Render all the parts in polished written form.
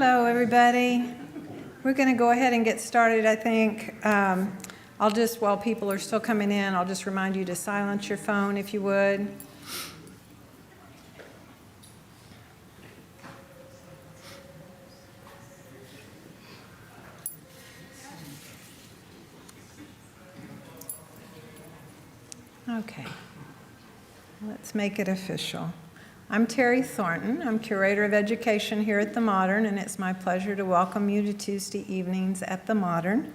Hello, everybody. We're going to go ahead and get started, I think. I'll just, while people are still coming in, I'll just remind you to silence your phone if you would. Okay, let's make it official. I'm Terry Thornton. I'm Curator of Education here at the Modern, and it's my pleasure to welcome you to Tuesday evenings at the Modern.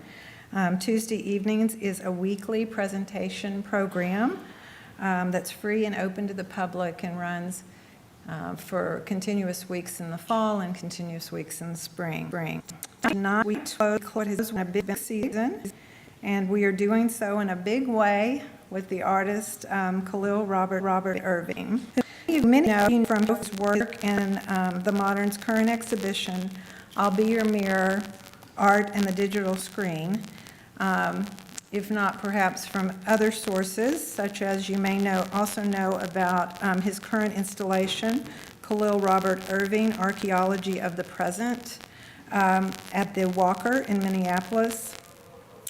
Tuesday evenings is a weekly presentation program that's free and open to the public and runs for continuous weeks in the fall and continuous weeks in the spring. Tonight we close what has been a big season, and we are doing so in a big way with the artist Kahlil Robert Irving. Many know from his work in the Modern's current exhibition, I'll Be Your Mirror, Art and the Digital Screen, if not perhaps from other sources, such as you may also know about his current installation, Kahlil Robert Irving, Archaeology of the Present, at the Walker in Minneapolis.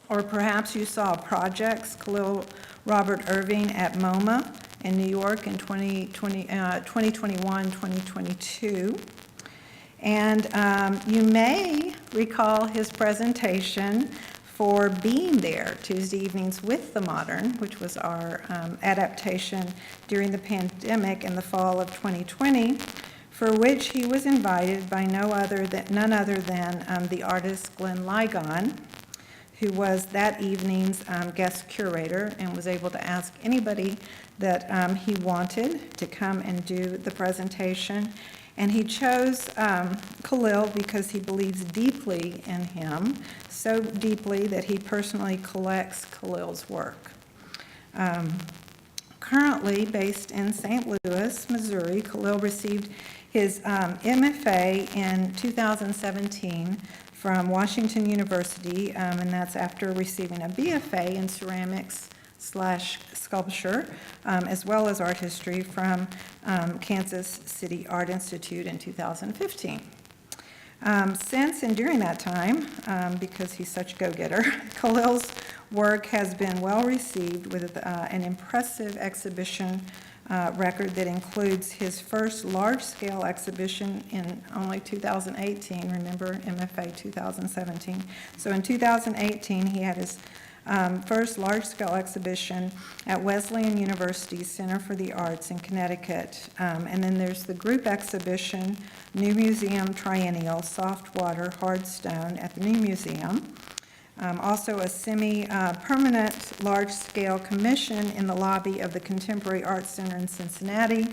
Or perhaps you saw projects, Kahlil Robert Irving at MoMA in New York in 2021-2022. And you may recall his presentation for Being There, Tuesday Evenings with the Modern, which was our adaptation during the pandemic in the fall of 2020, for which he was invited by none other than the artist Glenn Ligon, who was that evening's guest curator and was able to ask anybody that he wanted to come and do the presentation. And he chose Kahlil because he believes deeply in him, so deeply that he personally collects Kahlil's work. Currently based in St. Louis, Missouri, Kahlil received his MFA in 2017 from Washington University, and that's after receiving a BFA in ceramics/sculpture, as well as art history from Kansas City Art Institute in 2015. Since and during that time, because he's such a go-getter, Kahlil's work has been well received with an impressive exhibition record that includes his first large-scale exhibition in only 2018. Remember, MFA 2017. So in 2018, he had his first large-scale exhibition at Wesleyan University's Center for the Arts in Connecticut. And then there's the group exhibition, New Museum Triennial, Soft Water, Hard Stone at the New Museum. Also a semi-permanent large-scale commission in the lobby of the Contemporary Arts Center in Cincinnati.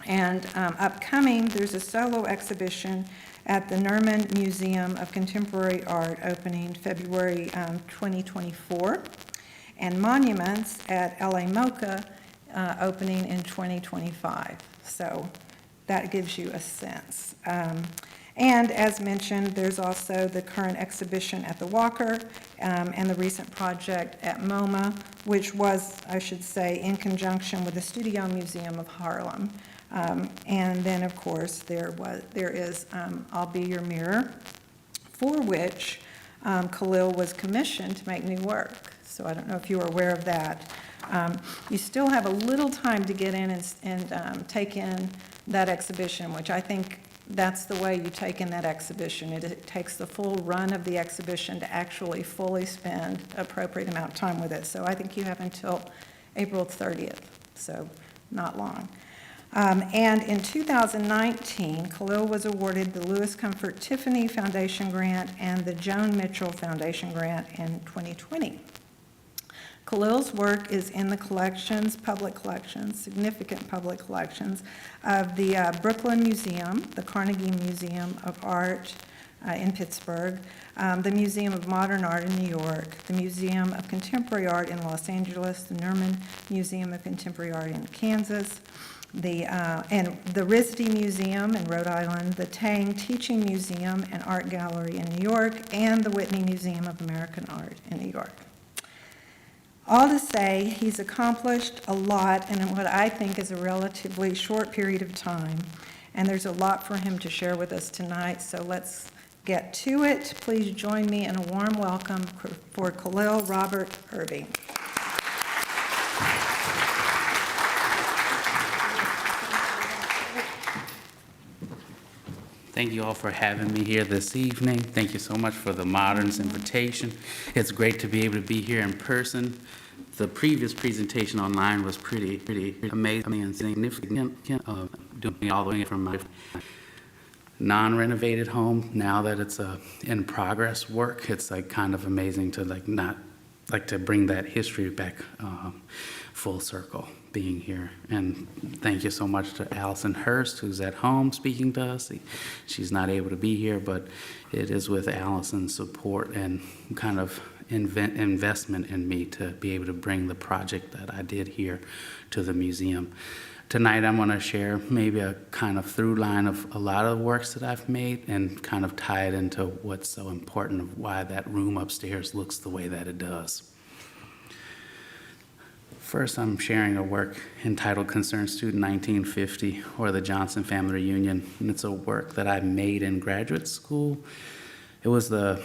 And upcoming, there's a solo exhibition at the Nerman Museum of Contemporary Art opening February 2024. And Monuments at LA MoCA opening in 2025. So that gives you a sense. And as mentioned, there's also the current exhibition at the Walker and the recent project at MoMA, which was, I should say, in conjunction with the Studio Museum of Harlem. And then, of course, there is I'll Be Your Mirror, for which Kahlil was commissioned to make new work. So I don't know if you are aware of that. You still have a little time to get in and take in that exhibition, which I think that's the way you take in that exhibition. It takes the full run of the exhibition to actually fully spend appropriate amount of time with it. So I think you have until April 30th, so not long. And in 2019, Kahlil was awarded the Louis Comfort Tiffany Foundation Grant and the Joan Mitchell Foundation Grant in 2020. Kahlil's work is in the collections, public collections, significant public collections of the Brooklyn Museum, the Carnegie Museum of Art in Pittsburgh, the Museum of Modern Art in New York, the Museum of Contemporary Art in Los Angeles, the Nerman Museum of Contemporary Art in Kansas, and the RISD Museum in Rhode Island, the Tang Teaching Museum and Art Gallery in New York, and the Whitney Museum of American Art in New York. All to say, he's accomplished a lot in what I think is a relatively short period of time, and there's a lot for him to share with us tonight, so let's get to it. Please join me in a warm welcome for Kahlil Robert Irving. Thank you all for having me here this evening. Thank you so much for the Moderns invitation. It's great to be able to be here in person. The previous presentation online was pretty amazing and significant, doing it all the way from my non-renovated home. Now that it's a in-progress work, it's like kind of amazing to to bring that history back full circle, being here. And thank you so much to Allison Hurst, who's at home speaking to us. She's not able to be here, but it is with Allison's support and kind of investment in me to be able to bring the project that I did here to the museum. Tonight I'm going to share maybe a kind of through line of a lot of the works that I've made and kind of tie it into what's so important of why that room upstairs looks the way that it does. First, I'm sharing a work entitled Concerned Student 1950, or the Johnson Family Reunion, and it's a work that I made in graduate school. It was the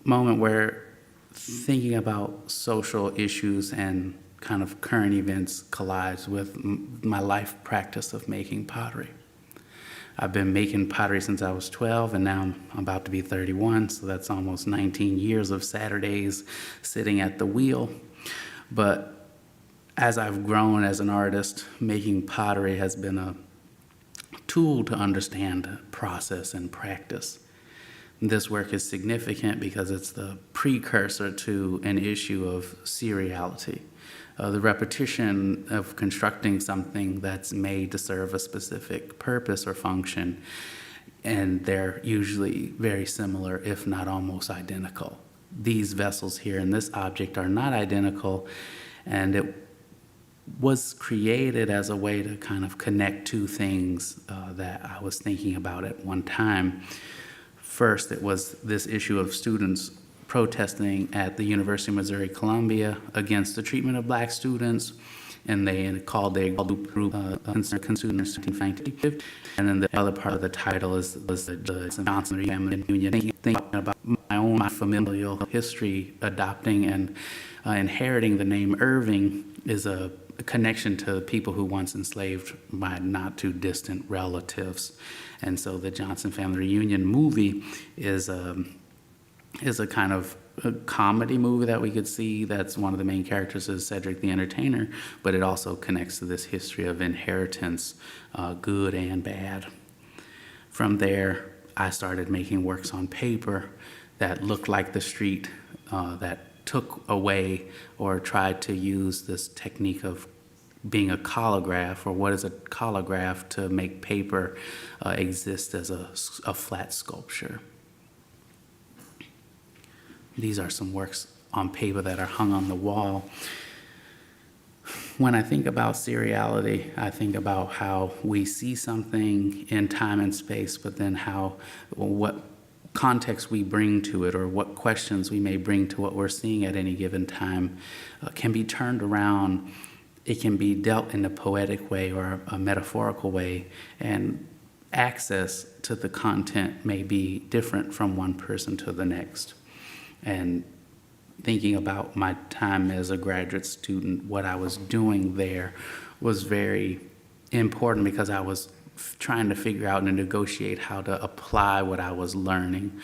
moment where thinking about social issues and kind of current events collides with my life practice of making pottery. I've been making pottery since I was 12, and now I'm about to be 31, so that's almost 19 years of Saturdays sitting at the wheel. But as I've grown as an artist, making pottery has been a tool to understand process and practice. This work is significant because it's the precursor to an issue of seriality, the repetition of constructing something that's made to serve a specific purpose or function, and they're usually very similar, if not almost identical. These vessels here in this object are not identical, and it was created as a way to kind of connect two things that I was thinking about at one time. First, it was this issue of students protesting at the University of Missouri Columbia against the treatment of black students, and they called their group Concerned Students 1950. And then the other part of the title was the Johnson Family Reunion, thinking about my own familial history. Adopting and inheriting the name Irving is a connection to people who once enslaved my not too distant relatives. And so the Johnson Family Reunion movie is a kind of a comedy movie that we could see. That's one of the main characters is Cedric the Entertainer, but it also connects to this history of inheritance, good and bad. From there, I started making works on paper that looked like the street, that took away or tried to use this technique of being a collograph, or what is a collograph, to make paper exist as a flat sculpture. These are some works on paper that are hung on the wall. When I think about seriality, I think about how we see something in time and space, but then what context we bring to it, or what questions we may bring to what we're seeing at any given time, can be turned around. It can be dealt in a poetic way or a metaphorical way, and access to the content may be different from one person to the next. And thinking about my time as a graduate student, what I was doing there was very important, because I was trying to figure out and negotiate how to apply what I was learning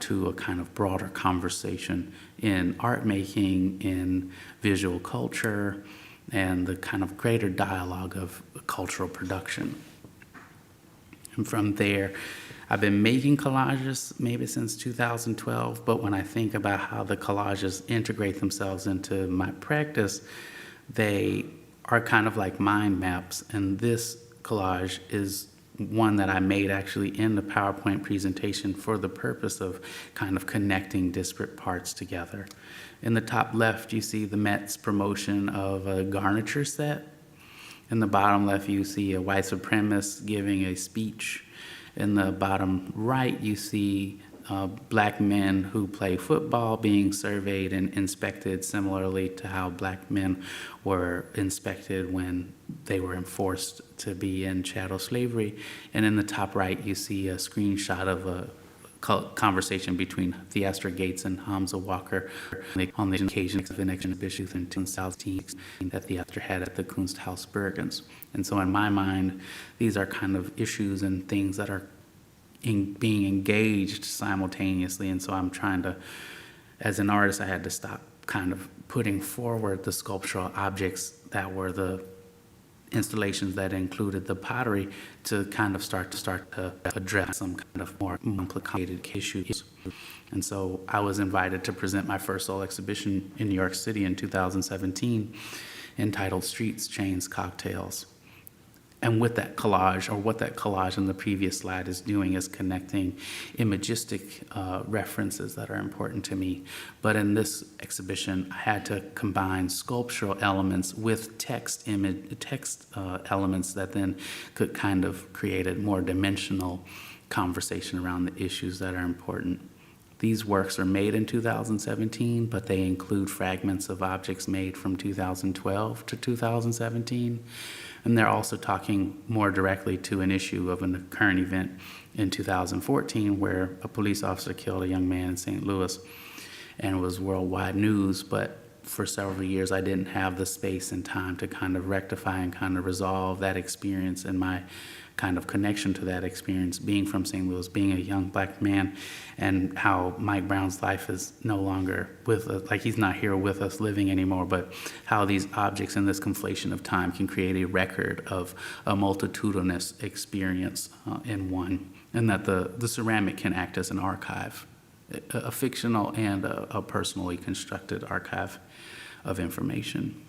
to a kind of broader conversation in art making, in visual culture, and the kind of greater dialogue of cultural production. And from there, I've been making collages maybe since 2012, but when I think about how the collages integrate themselves into my practice, they are kind of like mind maps, and this collage is one that I made actually in the PowerPoint presentation for the purpose of kind of connecting disparate parts together. In the top left, you see the Met's promotion of a garniture set. In the bottom left, you see a white supremacist giving a speech. In the bottom right, you see black men who play football being surveyed and inspected similarly to how black men were inspected when they were enforced to be in chattel slavery. And in the top right, you see a screenshot of a conversation between Theastra Gates and Hamza Walker on the occasion of an exhibition in 2017 that Theastra had at the Kunsthaus Bergens. And so in my mind, these are kind of issues and things that are being engaged simultaneously. And so I'm trying to, as an artist, I had to stop kind of putting forward the sculptural objects that were the installations that included the pottery to kind of start to address some kind of more complicated issues. And so I was invited to present my first sole exhibition in New York City in 2017 entitled Streets, Chains, Cocktails. And with that collage, or what that collage in the previous slide is doing, is connecting imagistic references that are important to me. But in this exhibition, I had to combine sculptural elements with text elements that then could kind of create a more dimensional conversation around the issues that are important. These works are made in 2017, but they include fragments of objects made from 2012 to 2017. And they're also talking more directly to an issue of a current event in 2014 where a police officer killed a young man in St. Louis, and it was worldwide news. But for several years, I didn't have the space and time to kind of rectify and kind of resolve that experience and my kind of connection to that experience, being from St. Louis, being a young black man, and how Mike Brown's life is no longer with us, like he's not here with us living anymore, but how these objects in this conflation of time can create a record of a multitudinous experience in one, and that the ceramic can act as an archive, a fictional and a personally constructed archive of information.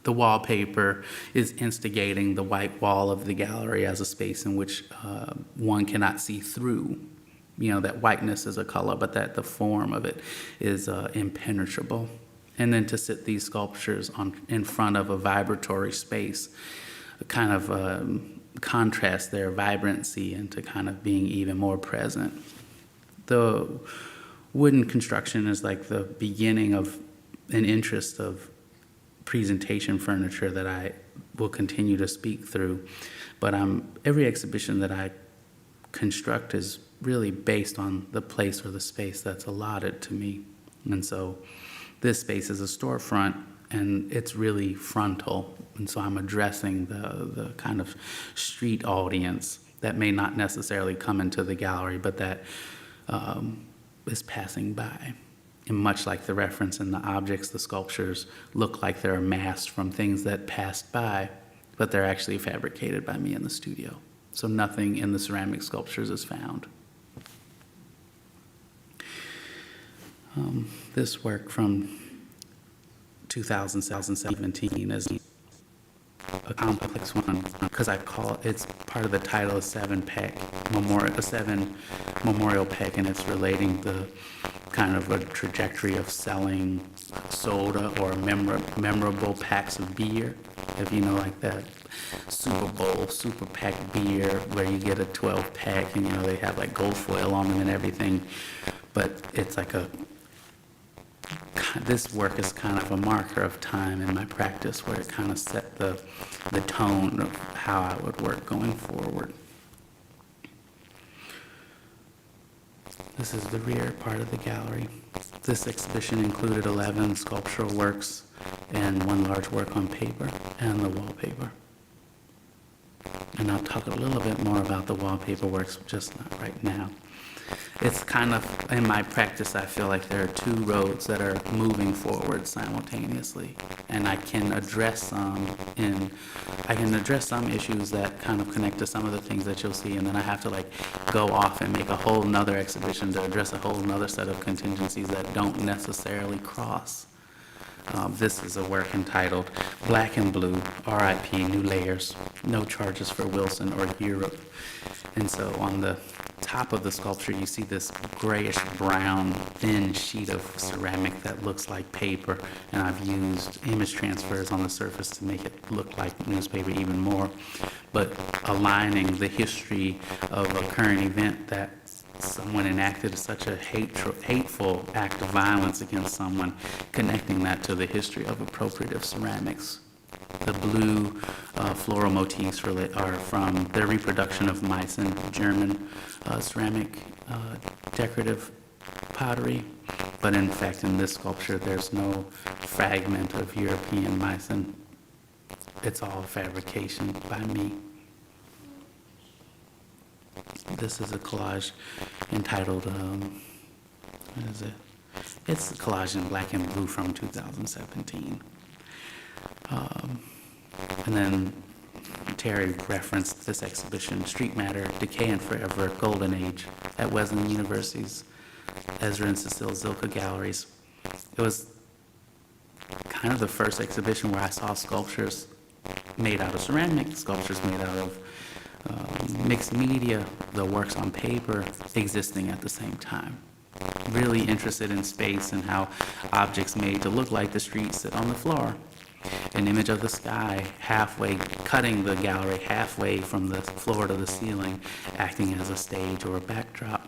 The wallpaper is instigating the white wall of the gallery as a space in which one cannot see through. You know, that whiteness is a color, but that the form of it is impenetrable. And then to sit these sculptures in front of a vibratory space, kind of contrast their vibrancy into kind of being even more present. The wooden construction is like the beginning of an interest of presentation furniture that I will continue to speak through. But every exhibition that I construct is really based on the place or the space that's allotted to me. And so this space is a storefront, and it's really frontal. And so I'm addressing the kind of street audience that may not necessarily come into the gallery, but that is passing by. And much like the reference in the objects, the sculptures look like they're amassed from things that passed by, but they're actually fabricated by me in the studio. So nothing in the ceramic sculptures is found. This work from 2017 is a complex one because I call it's part of the title of seven memorial pack, and it's relating the kind of a trajectory of selling soda or memorable packs of beer. If you know, like that Super Bowl super pack beer where you get a 12 pack and they have like gold foil on them and everything, but it's like this work is kind of a marker of time in my practice where it kind of set the tone of how I would work going forward. This is the rear part of the gallery. This exhibition included 11 sculptural works and one large work on paper and the wallpaper. And I'll talk a little bit more about the wallpaper works, just not right now. It's kind of, in my practice, I feel like there are two roads that are moving forward simultaneously. And I can address some issues that kind of connect to some of the things that you'll see, and then I have to like go off and make a whole nother exhibition to address a whole nother set of contingencies that don't necessarily cross. This is a work entitled Black and Blue, RIP, New Layers, No Charges for Wilson or Europe. And so on the top of the sculpture, you see this grayish brown thin sheet of ceramic that looks like paper, and I've used image transfers on the surface to make it look like newspaper even more, but aligning the history of a current event that's someone enacted such a hateful act of violence against someone, connecting that to the history of appropriative ceramics. The blue floral motifs are from their reproduction of Meissen German ceramic decorative pottery. But in fact, in this sculpture, there's no fragment of European Meissen. It's all fabrication by me. This is a collage entitled, what is it? It's a collage in black and blue from 2017. And then Terry referenced this exhibition, Street Matter, Decay and Forever, Golden Age, at Wesleyan University's Ezra and Cecile Zilka galleries. It was kind of the first exhibition where I saw sculptures made out of ceramic, sculptures made out of mixed media, the works on paper existing at the same time. Really interested in space and how objects made to look like the street sit on the floor. An image of the sky halfway, cutting the gallery halfway from the floor to the ceiling, acting as a stage or a backdrop,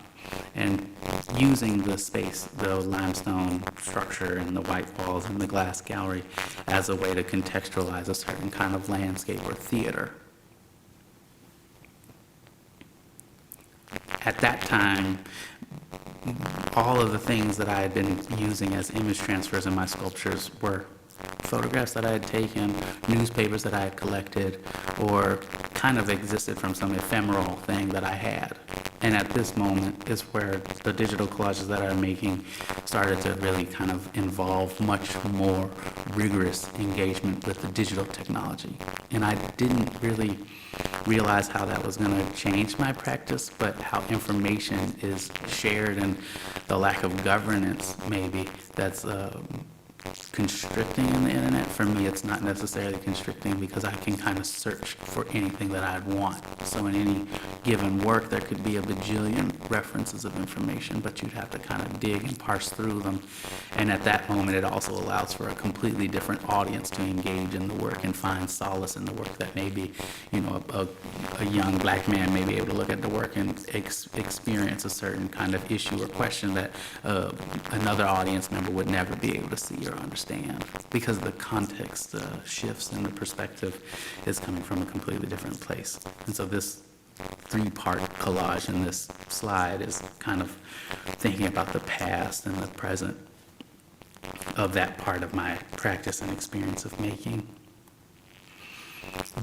and using the space, the limestone structure and the white walls and the glass gallery as a way to contextualize a certain kind of landscape or theater. At that time, all of the things that I had been using as image transfers in my sculptures were photographs that I had taken, newspapers that I had collected, or kind of existed from some ephemeral thing that I had. And at this moment is where the digital collages that I'm making started to really kind of involve much more rigorous engagement with the digital technology. And I didn't really realize how that was going to change my practice, but how information is shared and the lack of governance maybe that's constricting in the internet. For me, it's not necessarily constricting because I can kind of search for anything that I'd want. So in any given work, there could be a bajillion references of information, but you'd have to kind of dig and parse through them. And at that moment, it also allows for a completely different audience to engage in the work and find solace in the work that maybe, you know, a young black man may be able to look at the work and experience a certain kind of issue or question that another audience member would never be able to see or understand, because the context shifts and the perspective is coming from a completely different place. And so this three-part collage in this slide is kind of thinking about the past and the present of that part of my practice and experience of making.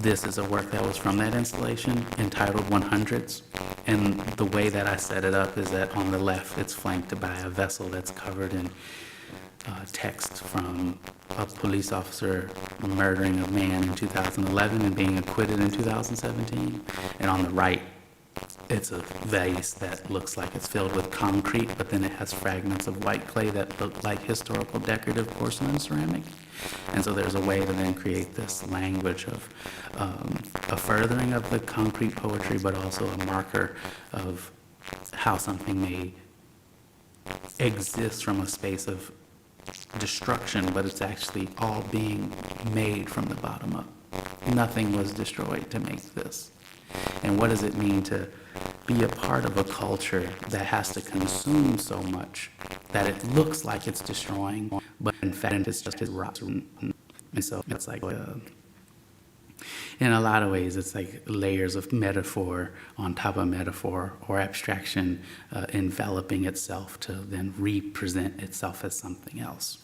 This is a work that was from that installation entitled 100s, and the way that I set it up is that on the left it's flanked by a vessel that's covered in text from a police officer murdering a man in 2011 and being acquitted in 2017. And on the right, it's a vase that looks like it's filled with concrete, but then it has fragments of white clay that look like historical decorative porcelain ceramic. And so there's a way to then create this language of a furthering of the concrete poetry, but also a marker of how something may exist from a space of destruction, but it's actually all being made from the bottom up. Nothing was destroyed to make this. And what does it mean to be a part of a culture that has to consume so much that it looks like it's destroying, but in fact it's just rotten? And so it's like, in a lot of ways, it's like layers of metaphor on top of metaphor, or abstraction enveloping itself to then represent itself as something else.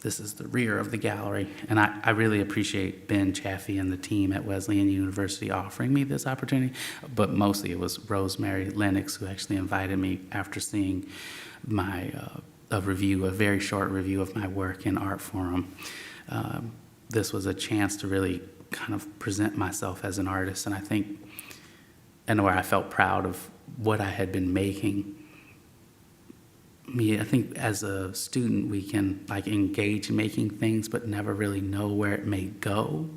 This is the rear of the gallery, and I really appreciate Ben Chaffee and the team at Wesleyan University offering me this opportunity, but mostly it was Rosemary Lennox who actually invited me after seeing my a very short review of my work in Art Forum. This was a chance to really kind of present myself as an artist, and I think, and where I felt proud of what I had been making. I think as a student, we can like engage in making things, but never really know where it may go.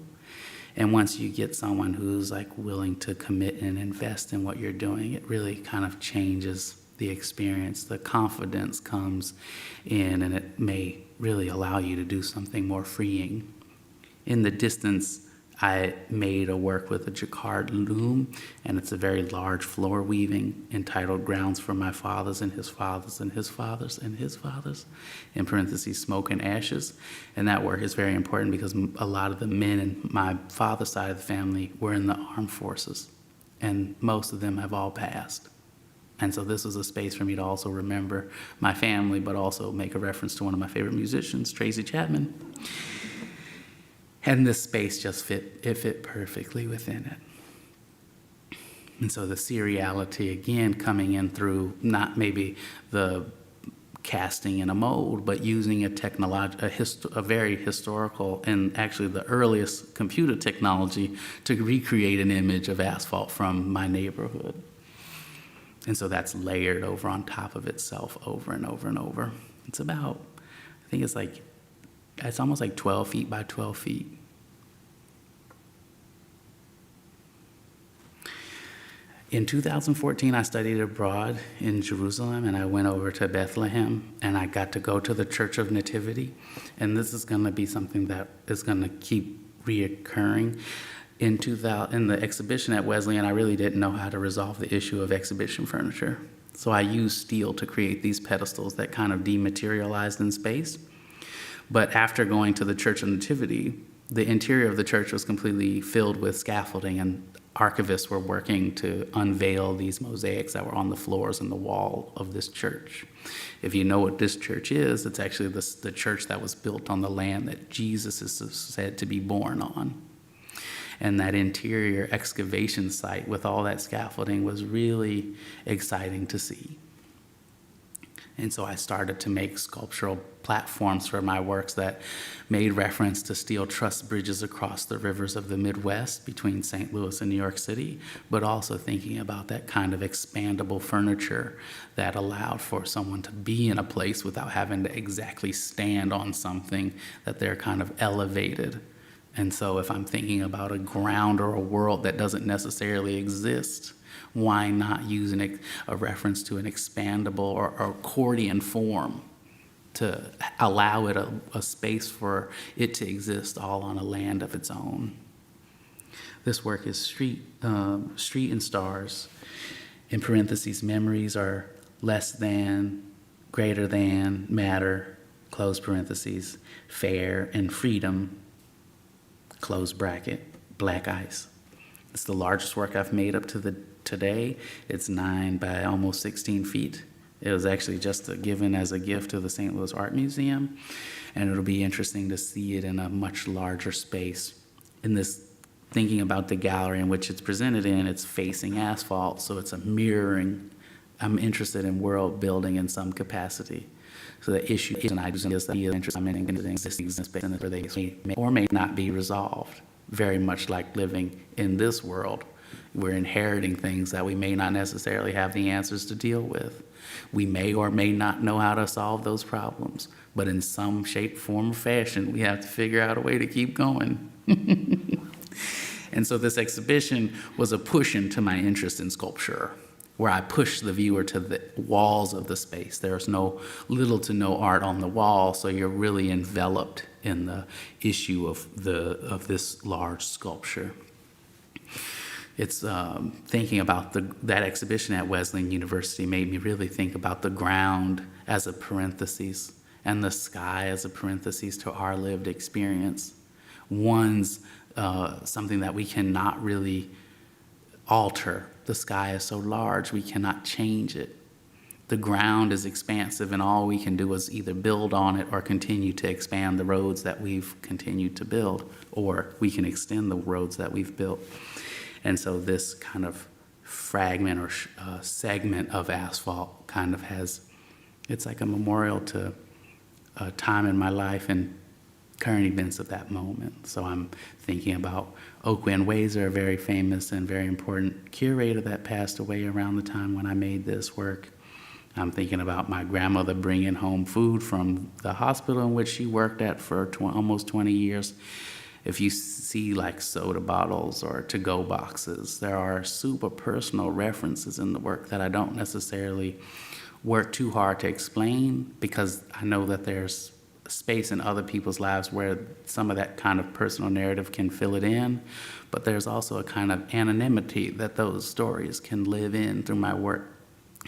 And once you get someone who's like willing to commit and invest in what you're doing, it really kind of changes the experience. The confidence comes in, and it may really allow you to do something more freeing. In the distance, I made a work with a jacquard loom, and it's a very large floor weaving entitled Grounds for My Fathers and His Fathers and His Fathers and His Fathers, in parentheses, Smoke and Ashes. And that work is very important because a lot of the men in my father's side of the family were in the armed forces, and most of them have all passed. And so this was a space for me to also remember my family, but also make a reference to one of my favorite musicians, Tracy Chapman. And this space just fit perfectly within it. And so the seriality, again, coming in through not maybe the casting in a mold, but using a very historical and actually the earliest computer technology to recreate an image of asphalt from my neighborhood. And so that's layered over on top of itself over and over and over. It's about, I think it's almost like 12 feet by 12 feet. In 2014, I studied abroad in Jerusalem, and I went over to Bethlehem, and I got to go to the Church of Nativity. And this is going to be something that is going to keep reoccurring. In the exhibition at Wesleyan, I really didn't know how to resolve the issue of exhibition furniture. So I used steel to create these pedestals that kind of dematerialized in space. But after going to the Church of Nativity, the interior of the church was completely filled with scaffolding, and archivists were working to unveil these mosaics that were on the floors and the wall of this church. If you know what this church is, it's actually the church that was built on the land that Jesus is said to be born on. And that interior excavation site with all that scaffolding was really exciting to see. And so I started to make sculptural platforms for my works that made reference to steel truss bridges across the rivers of the Midwest between St. Louis and New York City, but also thinking about that kind of expandable furniture that allowed for someone to be in a place without having to exactly stand on something, that they're kind of elevated. And so if I'm thinking about a ground or a world that doesn't necessarily exist, why not use a reference to an expandable or accordion form to allow it a space for it to exist all on a land of its own? This work is Street and Stars. In parentheses, memories are less than, greater than, matter, close parentheses, fair, and freedom, close bracket, black ice. It's the largest work I've made up to today. It's 9 by almost 16 feet. It was actually just given as a gift to the St. Louis Art Museum, and it'll be interesting to see it in a much larger space. In this, thinking about the gallery in which it's presented in, it's facing asphalt, so it's a mirroring. I'm interested in world building in some capacity. So the issue is, and I just is that I'm in existing space where they may or may not be resolved. Very much like living in this world, we're inheriting things that we may not necessarily have the answers to deal with. We may or may not know how to solve those problems, but in some shape, form, or fashion, we have to figure out a way to keep going. And so this exhibition was a push into my interest in sculpture, where I pushed the viewer to the walls of the space. There's little to no art on the wall, so you're really enveloped in the issue of this large sculpture. It's thinking about that exhibition at Wesleyan University made me really think about the ground as a parenthesis and the sky as a parenthesis to our lived experience. One's something that we cannot really alter. The sky is so large, we cannot change it. The ground is expansive, and all we can do is either build on it or continue to expand the roads that we've continued to build, or we can extend the roads that we've built. And so this kind of fragment or segment of asphalt kind of it's like a memorial to a time in my life and current events of that moment. So I'm thinking about Oakwyn Wazer, a very famous and very important curator that passed away around the time when I made this work. I'm thinking about my grandmother bringing home food from the hospital in which she worked at for almost 20 years. If you see like soda bottles or to-go boxes, there are super personal references in the work that I don't necessarily work too hard to explain, because I know that there's space in other people's lives where some of that kind of personal narrative can fill it in, but there's also a kind of anonymity that those stories can live in through my work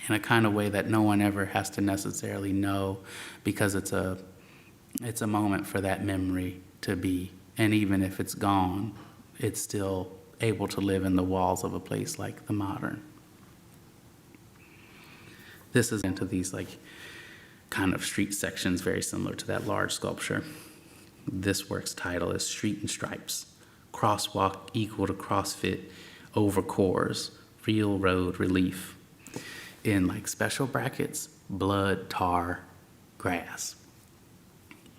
in a kind of way that no one ever has to necessarily know, because it's a moment for that memory to be, and even if it's gone, it's still able to live in the walls of a place like the Modern. This is into these like kind of street sections very similar to that large sculpture. This work's title is Street and Stripes, Crosswalk Equal to CrossFit Over Cores, Real Road Relief. In like special brackets, blood, tar, grass.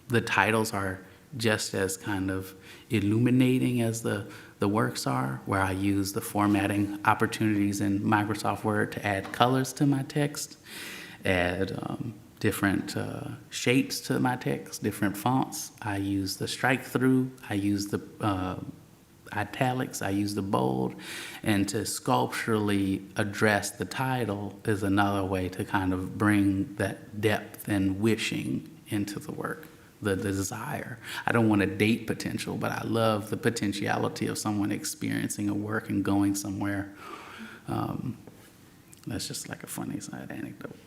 The titles are just as kind of illuminating as the works are, where I use the formatting opportunities in Microsoft Word to add colors to my text, add different shapes to my text, different fonts. I use the strike through, I use the italics, I use the bold, and to sculpturally address the title is another way to kind of bring that depth and wishing into the work, the desire. I don't want to date potential, but I love the potentiality of someone experiencing a work and going somewhere. That's just like a funny side anecdote.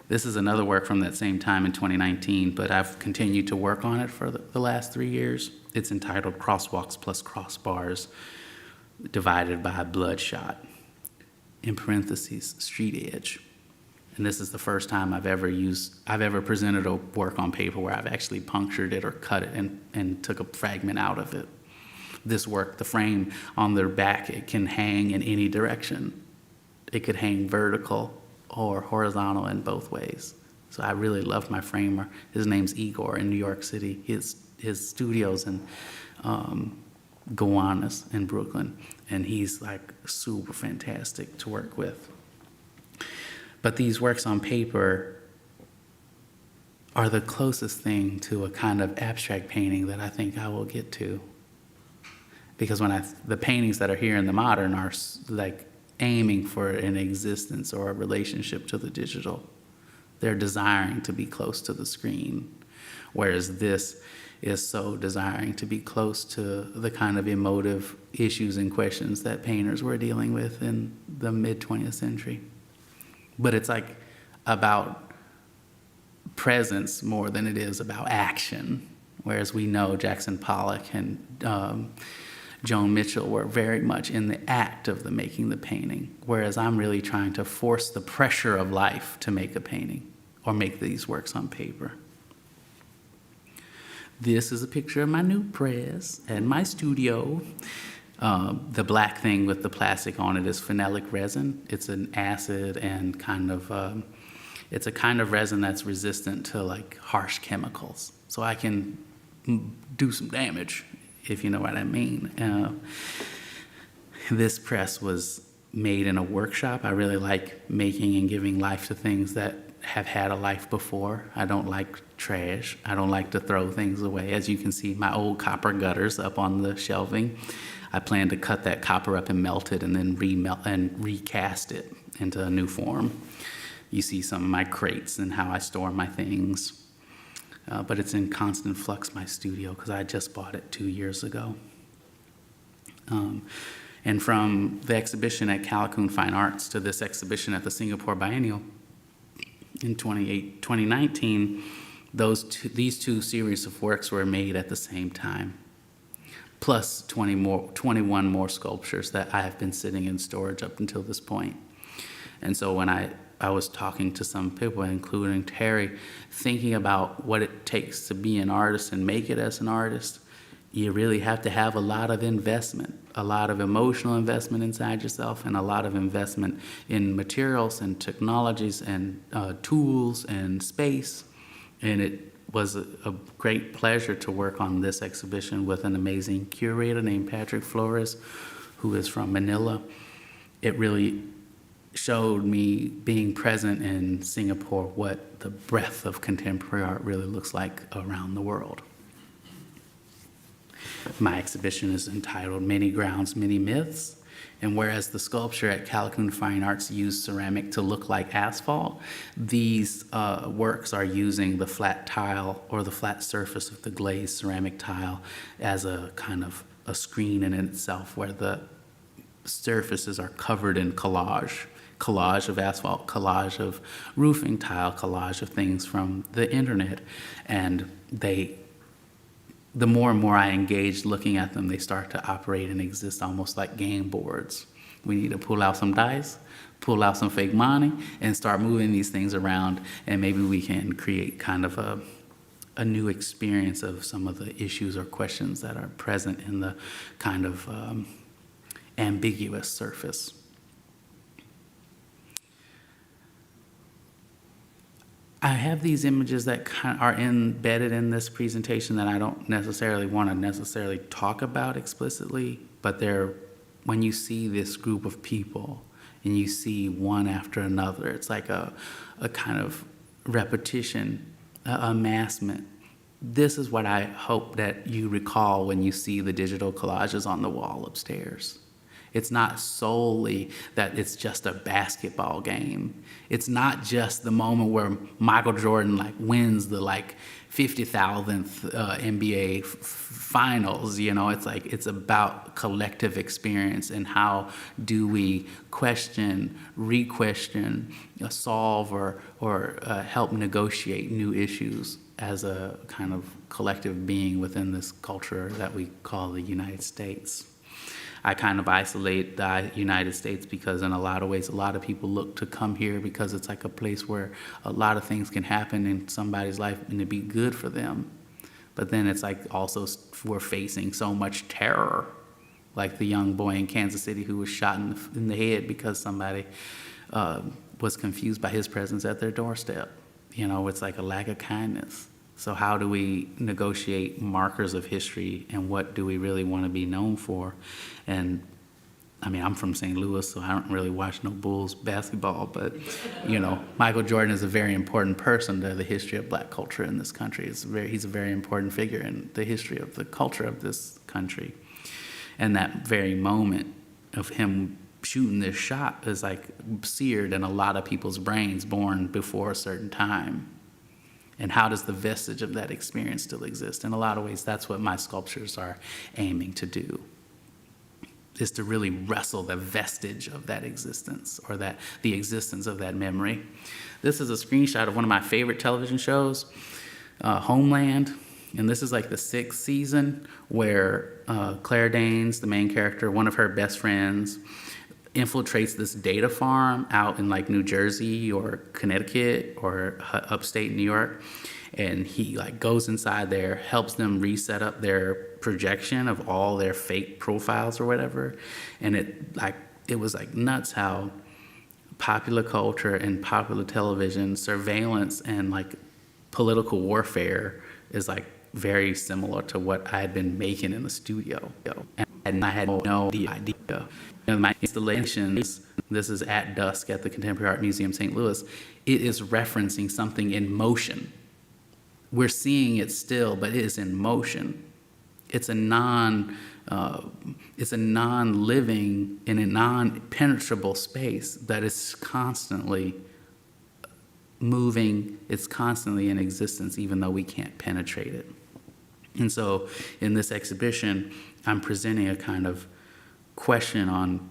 This is another work from that same time in 2019, but I've continued to work on it for the last 3 years. It's entitled Crosswalks Plus Crossbars Divided by Bloodshot, in parentheses, Street Edge. And this is the first time I've ever presented a work on paper where I've actually punctured it or cut it and took a fragment out of it. This work, the frame on the back, it can hang in any direction. It could hang vertical or horizontal in both ways. So I really love my framer. His name's Igor in New York City. His studio's in Gowanus in Brooklyn, and he's like super fantastic to work with. But these works on paper are the closest thing to a kind of abstract painting that I think I will get to. Because the paintings that are here in the Modern are like aiming for an existence or a relationship to the digital. They're desiring to be close to the screen, whereas this is so desiring to be close to the kind of emotive issues and questions that painters were dealing with in the mid-20th century. But it's like about presence more than it is about action, whereas we know Jackson Pollock and Joan Mitchell were very much in the act of making the painting, whereas I'm really trying to force the pressure of life to make a painting or make these works on paper. This is a picture of my new press and my studio. The black thing with the plastic on it is phenolic resin. It's an acid and it's a kind of resin that's resistant to like harsh chemicals. So I can do some damage, if you know what I mean. This press was made in a workshop. I really like making and giving life to things that have had a life before. I don't like trash. I don't like to throw things away. As you can see, my old copper gutters up on the shelving. I plan to cut that copper up and melt it and then recast it into a new form. You see some of my crates and how I store my things. But it's in constant flux, my studio, because I just bought it 2 years ago. And from the exhibition at Callicoon Fine Arts to this exhibition at the Singapore Biennial in 2019, these two series of works were made at the same time, plus 21 more sculptures that I have been sitting in storage up until this point. And so when I was talking to some people, including Terry, thinking about what it takes to be an artist and make it as an artist, you really have to have a lot of investment, a lot of emotional investment inside yourself, and a lot of investment in materials and technologies and tools and space. And it was a great pleasure to work on this exhibition with an amazing curator named Patrick Flores, who is from Manila. It really showed me, being present in Singapore, what the breadth of contemporary art really looks like around the world. My exhibition is entitled Many Grounds, Many Myths. And whereas the sculpture at Calhoun Fine Arts used ceramic to look like asphalt, these works are using the flat tile or the flat surface of the glazed ceramic tile as a kind of a screen in itself, where the surfaces are covered in collage of asphalt, collage of roofing tile, collage of things from the internet. And the more and more I engage looking at them, they start to operate and exist almost like game boards. We need to pull out some dice, pull out some fake money, and start moving these things around, and maybe we can create kind of a new experience of some of the issues or questions that are present in the kind of ambiguous surface. I have these images that are embedded in this presentation that I don't necessarily want to talk about explicitly, but they're, when you see this group of people and you see one after another, it's like a kind of repetition, amassment. This is what I hope that you recall when you see the digital collages on the wall upstairs. It's not solely that it's just a basketball game. It's not just the moment where Michael Jordan wins the 50,000th NBA finals. It's about collective experience, and how do we question, re-question, solve, or help negotiate new issues as a kind of collective being within this culture that we call the United States. I kind of isolate the United States because in a lot of ways, a lot of people look to come here because it's like a place where a lot of things can happen in somebody's life and it'd be good for them. But then it's also we're facing so much terror, like the young boy in Kansas City who was shot in the head because somebody was confused by his presence at their doorstep. It's like a lack of kindness. So how do we negotiate markers of history, and what do we really want to be known for? And I'm from St. Louis, so I don't really watch no Bulls basketball, but Michael Jordan is a very important person to the history of Black culture in this country. He's a very important figure in the history of the culture of this country. And that very moment of him shooting this shot is seared in a lot of people's brains born before a certain time. And how does the vestige of that experience still exist? In a lot of ways, that's what my sculptures are aiming to do, is to really wrestle the vestige of that existence, or the existence of that memory. This is a screenshot of one of my favorite television shows, Homeland. And this is the 6th season, where Claire Danes, the main character, one of her best friends, infiltrates this data farm out in New Jersey or Connecticut or upstate New York, and he goes inside there, helps them reset up their projection of all their fake profiles or whatever. And it was nuts how popular culture and popular television, surveillance and political warfare is very similar to what I had been making in the studio, and I had no idea. My installations, this is At Dusk at the Contemporary Art Museum, St. Louis, it is referencing something in motion. We're seeing it still, but it is in motion. It's a non-living in a non-penetrable space that is constantly moving. It's constantly in existence, even though we can't penetrate it. And so in this exhibition, I'm presenting a kind of question on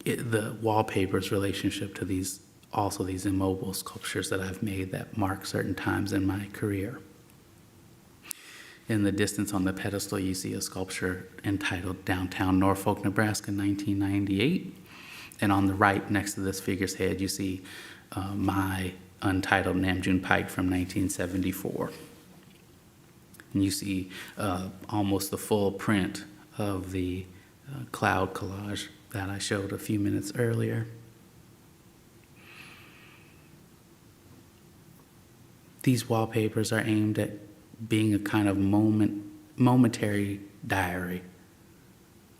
the wallpaper's relationship to these immobile sculptures that I've made that mark certain times in my career. In the distance on the pedestal, you see a sculpture entitled Downtown Norfolk, Nebraska, 1998. And on the right, next to this figure's head, you see my untitled Namjoon Pike from 1974. And you see almost the full print of the cloud collage that I showed a few minutes earlier. These wallpapers are aimed at being a kind of momentary diary,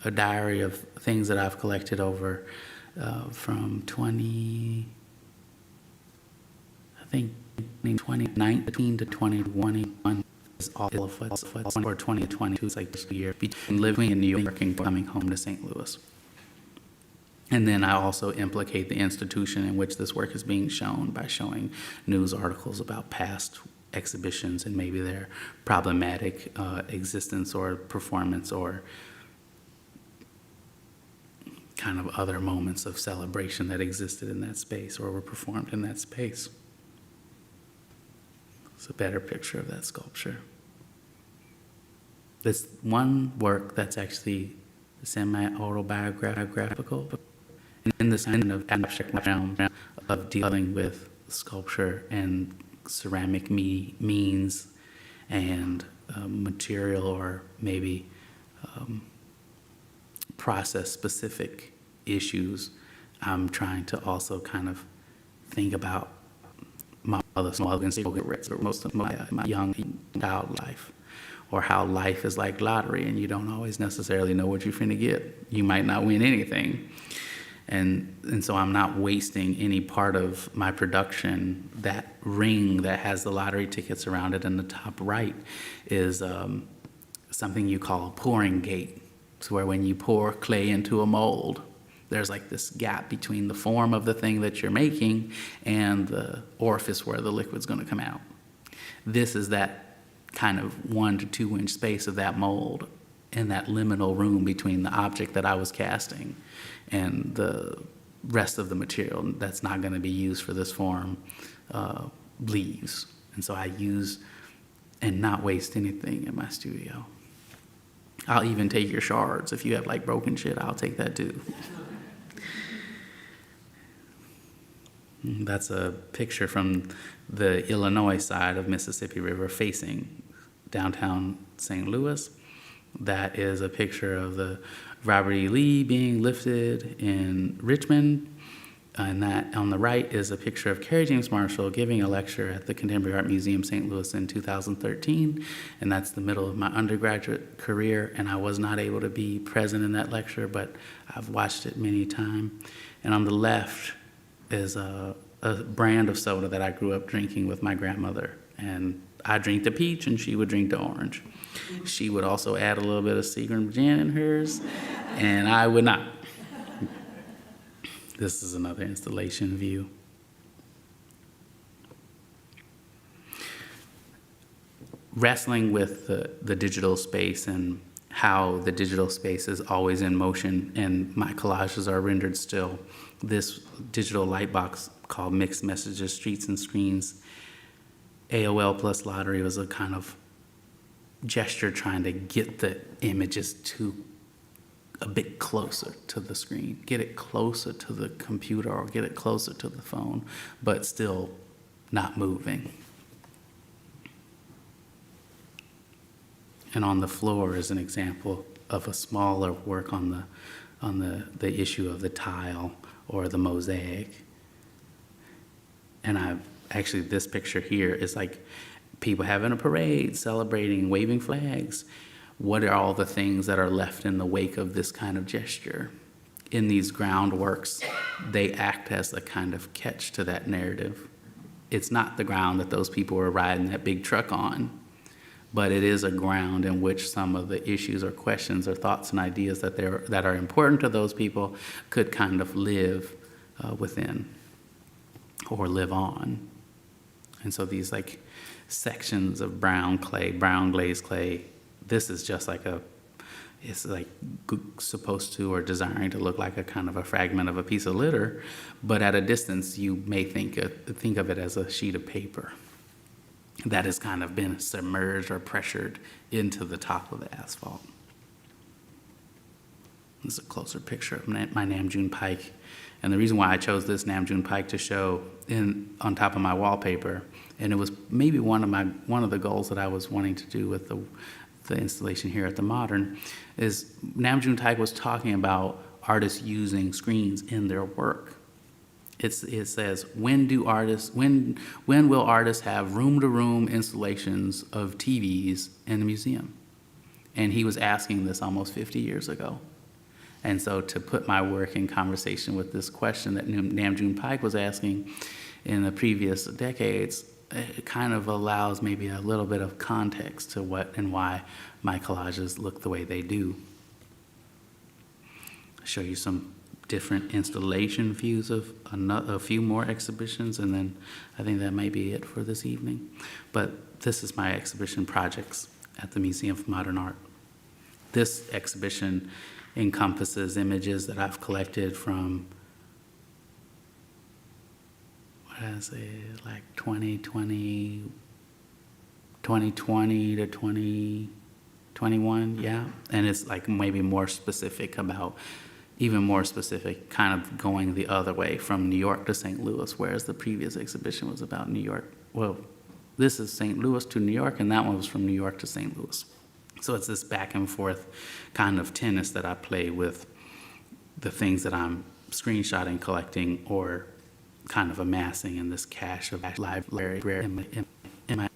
a diary of things that I've collected over from 2019 to 2021. All of what's or 2022 is this year between living in New York and coming home to St. Louis. And then I also implicate the institution in which this work is being shown by showing news articles about past exhibitions and maybe their problematic existence or performance or kind of other moments of celebration that existed in that space or were performed in that space. It's a better picture of that sculpture. This one work that's actually semi-autobiographical in this kind of abstract realm of dealing with sculpture and ceramic means and material or maybe process-specific issues. I'm trying to also kind of think about my other small cigarettes or most of my young child life, or how life is like lottery and you don't always necessarily know what you're finna get. You might not win anything. And so I'm not wasting any part of my production. That ring that has the lottery tickets around it in the top right is something you call a pouring gate. It's where when you pour clay into a mold, there's like this gap between the form of the thing that you're making and the orifice where the liquid's gonna come out. This is that kind of 1 to 2 inch space of that mold in that liminal room between the object that I was casting and the rest of the material that's not going to be used for this form leaves. And so I use and not waste anything in my studio. I'll even take your shards. If you have like broken shit, I'll take that too. That's a picture from the Illinois side of Mississippi River facing downtown St. Louis. That is a picture of the Robert E. Lee being lifted in Richmond. And that on the right is a picture of Carrie James Marshall giving a lecture at the Contemporary Art Museum St. Louis in 2013. And that's the middle of my undergraduate career. And I was not able to be present in that lecture, but I've watched it many times. And on the left is a brand of soda that I grew up drinking with my grandmother. And I drink the peach and she would drink the orange. She would also add a little bit of Seagram gin in hers, and I would not. This is another installation view. Wrestling with the digital space and how the digital space is always in motion, and my collages are rendered still. This digital light box called Mixed Messages, Streets and Screens, AOL plus lottery was a kind of gesture trying to get the images to a bit closer to the screen, get it closer to the computer or get it closer to the phone, but still not moving. And on the floor is an example of a smaller work on the issue of the tile or the mosaic. And actually this picture here is like people having a parade, celebrating, waving flags. What are all the things that are left in the wake of this kind of gesture? In these groundworks, they act as a kind of catch to that narrative. It's not the ground that those people were riding that big truck on, but it is a ground in which some of the issues or questions or thoughts and ideas that are important to those people could kind of live within or live on. And so these like sections of brown clay, brown glazed clay, this is just like it's like supposed to or designed to look like a kind of a fragment of a piece of litter, but at a distance you may think of it as a sheet of paper that has kind of been submerged or pressured into the top of the asphalt. This is a closer picture of my Namjoon Pike. And the reason why I chose this Namjoon Pike to show on top of my wallpaper, and it was maybe one of the goals that I was wanting to do with the installation here at the Modern, is Namjoon Pike was talking about artists using screens in their work. It says, when will artists have room-to-room installations of TVs in the museum? And he was asking this almost 50 years ago. And so to put my work in conversation with this question that Namjoon Pike was asking in the previous decades, it kind of allows maybe a little bit of context to what and why my collages look the way they do. I'll show you some different installation views of a few more exhibitions, and then I think that might be it for this evening. But this is my exhibition projects at the Museum of Modern Art. This exhibition encompasses images that I've collected from, what did I say, like 2020 to 2021, yeah. And it's like maybe more specific about, even more specific, kind of going the other way from New York to St. Louis, whereas the previous exhibition was about New York. Well, this is St. Louis to New York, and that one was from New York to St. Louis. So it's this back and forth kind of tennis that I play with the things that I'm screenshotting, collecting, or kind of amassing in this cache of library in my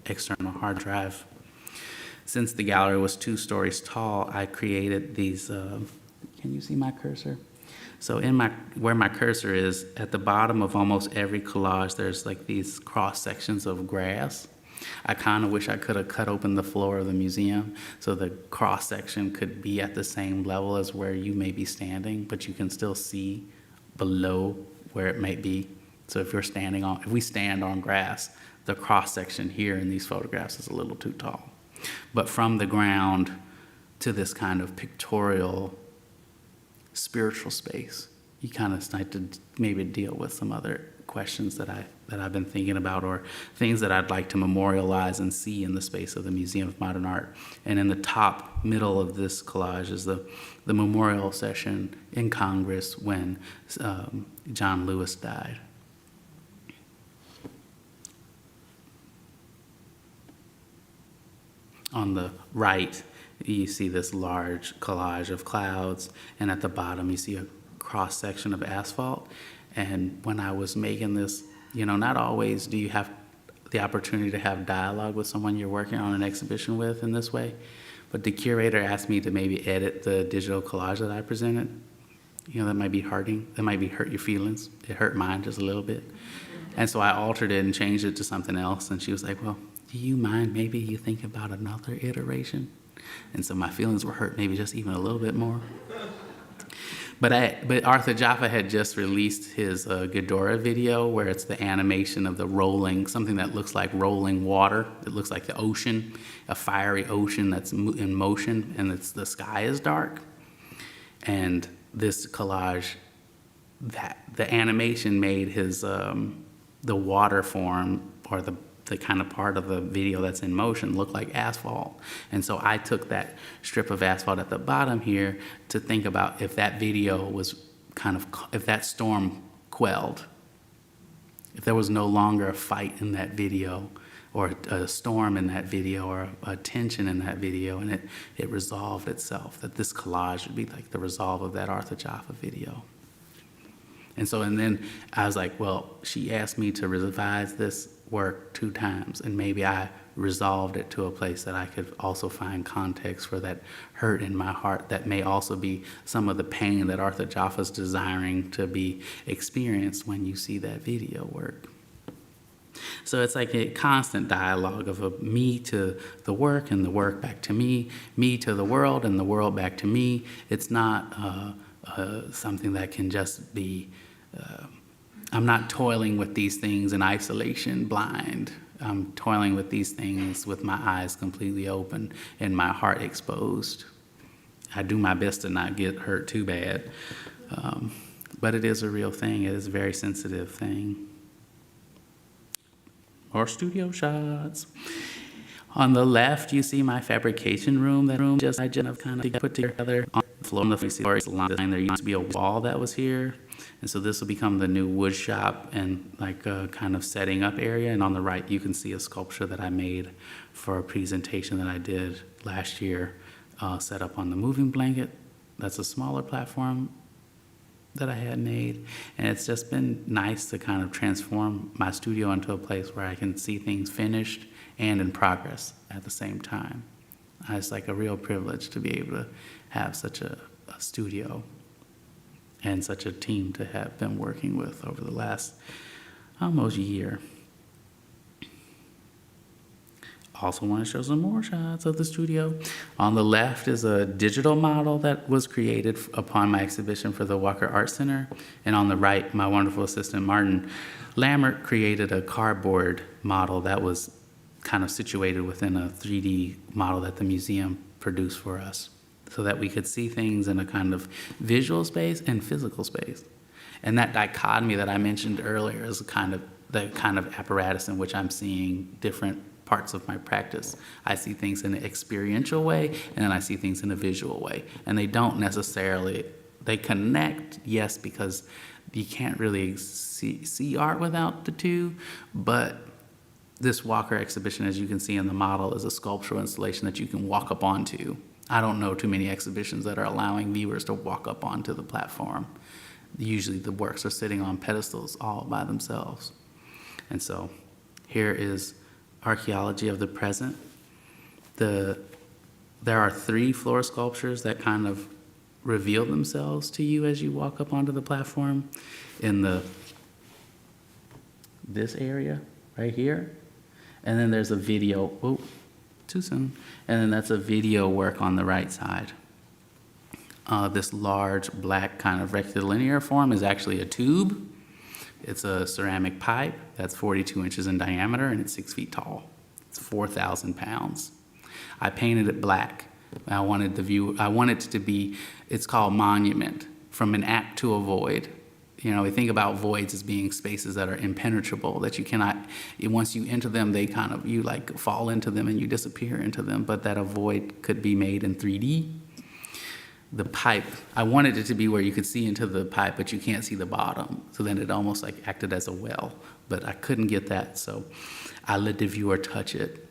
external hard drive. Since the gallery was 2 stories tall, I created these, can you see my cursor? So where my cursor is, at the bottom of almost every collage, there's like these cross sections of grass. I kind of wish I could have cut open the floor of the museum so the cross section could be at the same level as where you may be standing, but you can still see below where it might be. So if we stand on grass, the cross section here in these photographs is a little too tall. But from the ground to this kind of pictorial spiritual space, you kind of start to maybe deal with some other questions that I've been thinking about, or things that I'd like to memorialize and see in the space of the Museum of Modern Art. And in the top middle of this collage is the memorial session in Congress when John Lewis died. On the right, you see this large collage of clouds, and at the bottom you see a cross section of asphalt. And when I was making this, not always do you have the opportunity to have dialogue with someone you're working on an exhibition with in this way, but the curator asked me to maybe edit the digital collage that I presented. That might be hurting, that might hurt your feelings. It hurt mine just a little bit. And so I altered it and changed it to something else, and she was like, well, do you mind maybe you think about another iteration? And so my feelings were hurt maybe just even a little bit more. But Arthur Jaffa had just released his Ghidorah video, where it's the animation of the rolling, something that looks like rolling water. It looks like the ocean, a fiery ocean that's in motion, and the sky is dark. And this collage, the animation made his the water form, or the kind of part of the video that's in motion, look like asphalt. And so I took that strip of asphalt at the bottom here to think about if that video was if that storm quelled, if there was no longer a fight in that video, or a storm in that video, or a tension in that video, and it resolved itself, that this collage would be like the resolve of that Arthur Jaffa video. And then I was like, well, she asked me to revise this work 2 times, and maybe I resolved it to a place that I could also find context for that hurt in my heart that may also be some of the pain that Arthur Jaffa's desiring to be experienced when you see that video work. So it's like a constant dialogue of a me to the work, and the work back to me to the world, and the world back to me. It's not something that can just be, I'm not toiling with these things in isolation, blind. I'm toiling with these things with my eyes completely open and my heart exposed. I do my best to not get hurt too bad, but it is a real thing. It is a very sensitive thing. More studio shots. On the left, you see my fabrication room. That room I just kind of put together. On the floor, there used to be a wall that was here. And so this will become the new wood shop and like a kind of setting up area. And on the right, you can see a sculpture that I made for a presentation that I did last year, set up on the moving blanket. That's a smaller platform that I had made. And it's just been nice to kind of transform my studio into a place where I can see things finished and in progress at the same time. It's like a real privilege to be able to have such a studio and such a team to have been working with over the last almost year. Also want to show some more shots of the studio. On the left is a digital model that was created upon my exhibition for the Walker Art Center. And on the right, my wonderful assistant, Martin Lammert, created a cardboard model that was kind of situated within a 3D model that the museum produced for us, so that we could see things in a kind of visual space and physical space. And that dichotomy that I mentioned earlier is the kind of apparatus in which I'm seeing different parts of my practice. I see things in an experiential way, and then I see things in a visual way. And they don't necessarily, they connect, yes, because you can't really see art without the two, but this Walker exhibition, as you can see in the model, is a sculptural installation that you can walk up onto. I don't know too many exhibitions that are allowing viewers to walk up onto the platform. Usually the works are sitting on pedestals all by themselves. And so here is Archaeology of the Present. There are 3 floor sculptures that kind of reveal themselves to you as you walk up onto the platform in this area right here. And then there's a video, whoa, too soon. And then that's a video work on the right side. This large black kind of rectilinear form is actually a tube. It's a ceramic pipe that's 42 inches in diameter and it's 6 feet tall. It's 4,000 pounds. I painted it black. I wanted it to be, it's called monument, from an act to a void. You know, we think about voids as being spaces that are impenetrable, that you cannot, once you enter them, they kind of, you like fall into them and you disappear into them, but that a void could be made in 3D. The pipe, I wanted it to be where you could see into the pipe, but you can't see the bottom. So then it almost like acted as a well, but I couldn't get that. So I let the viewer touch it.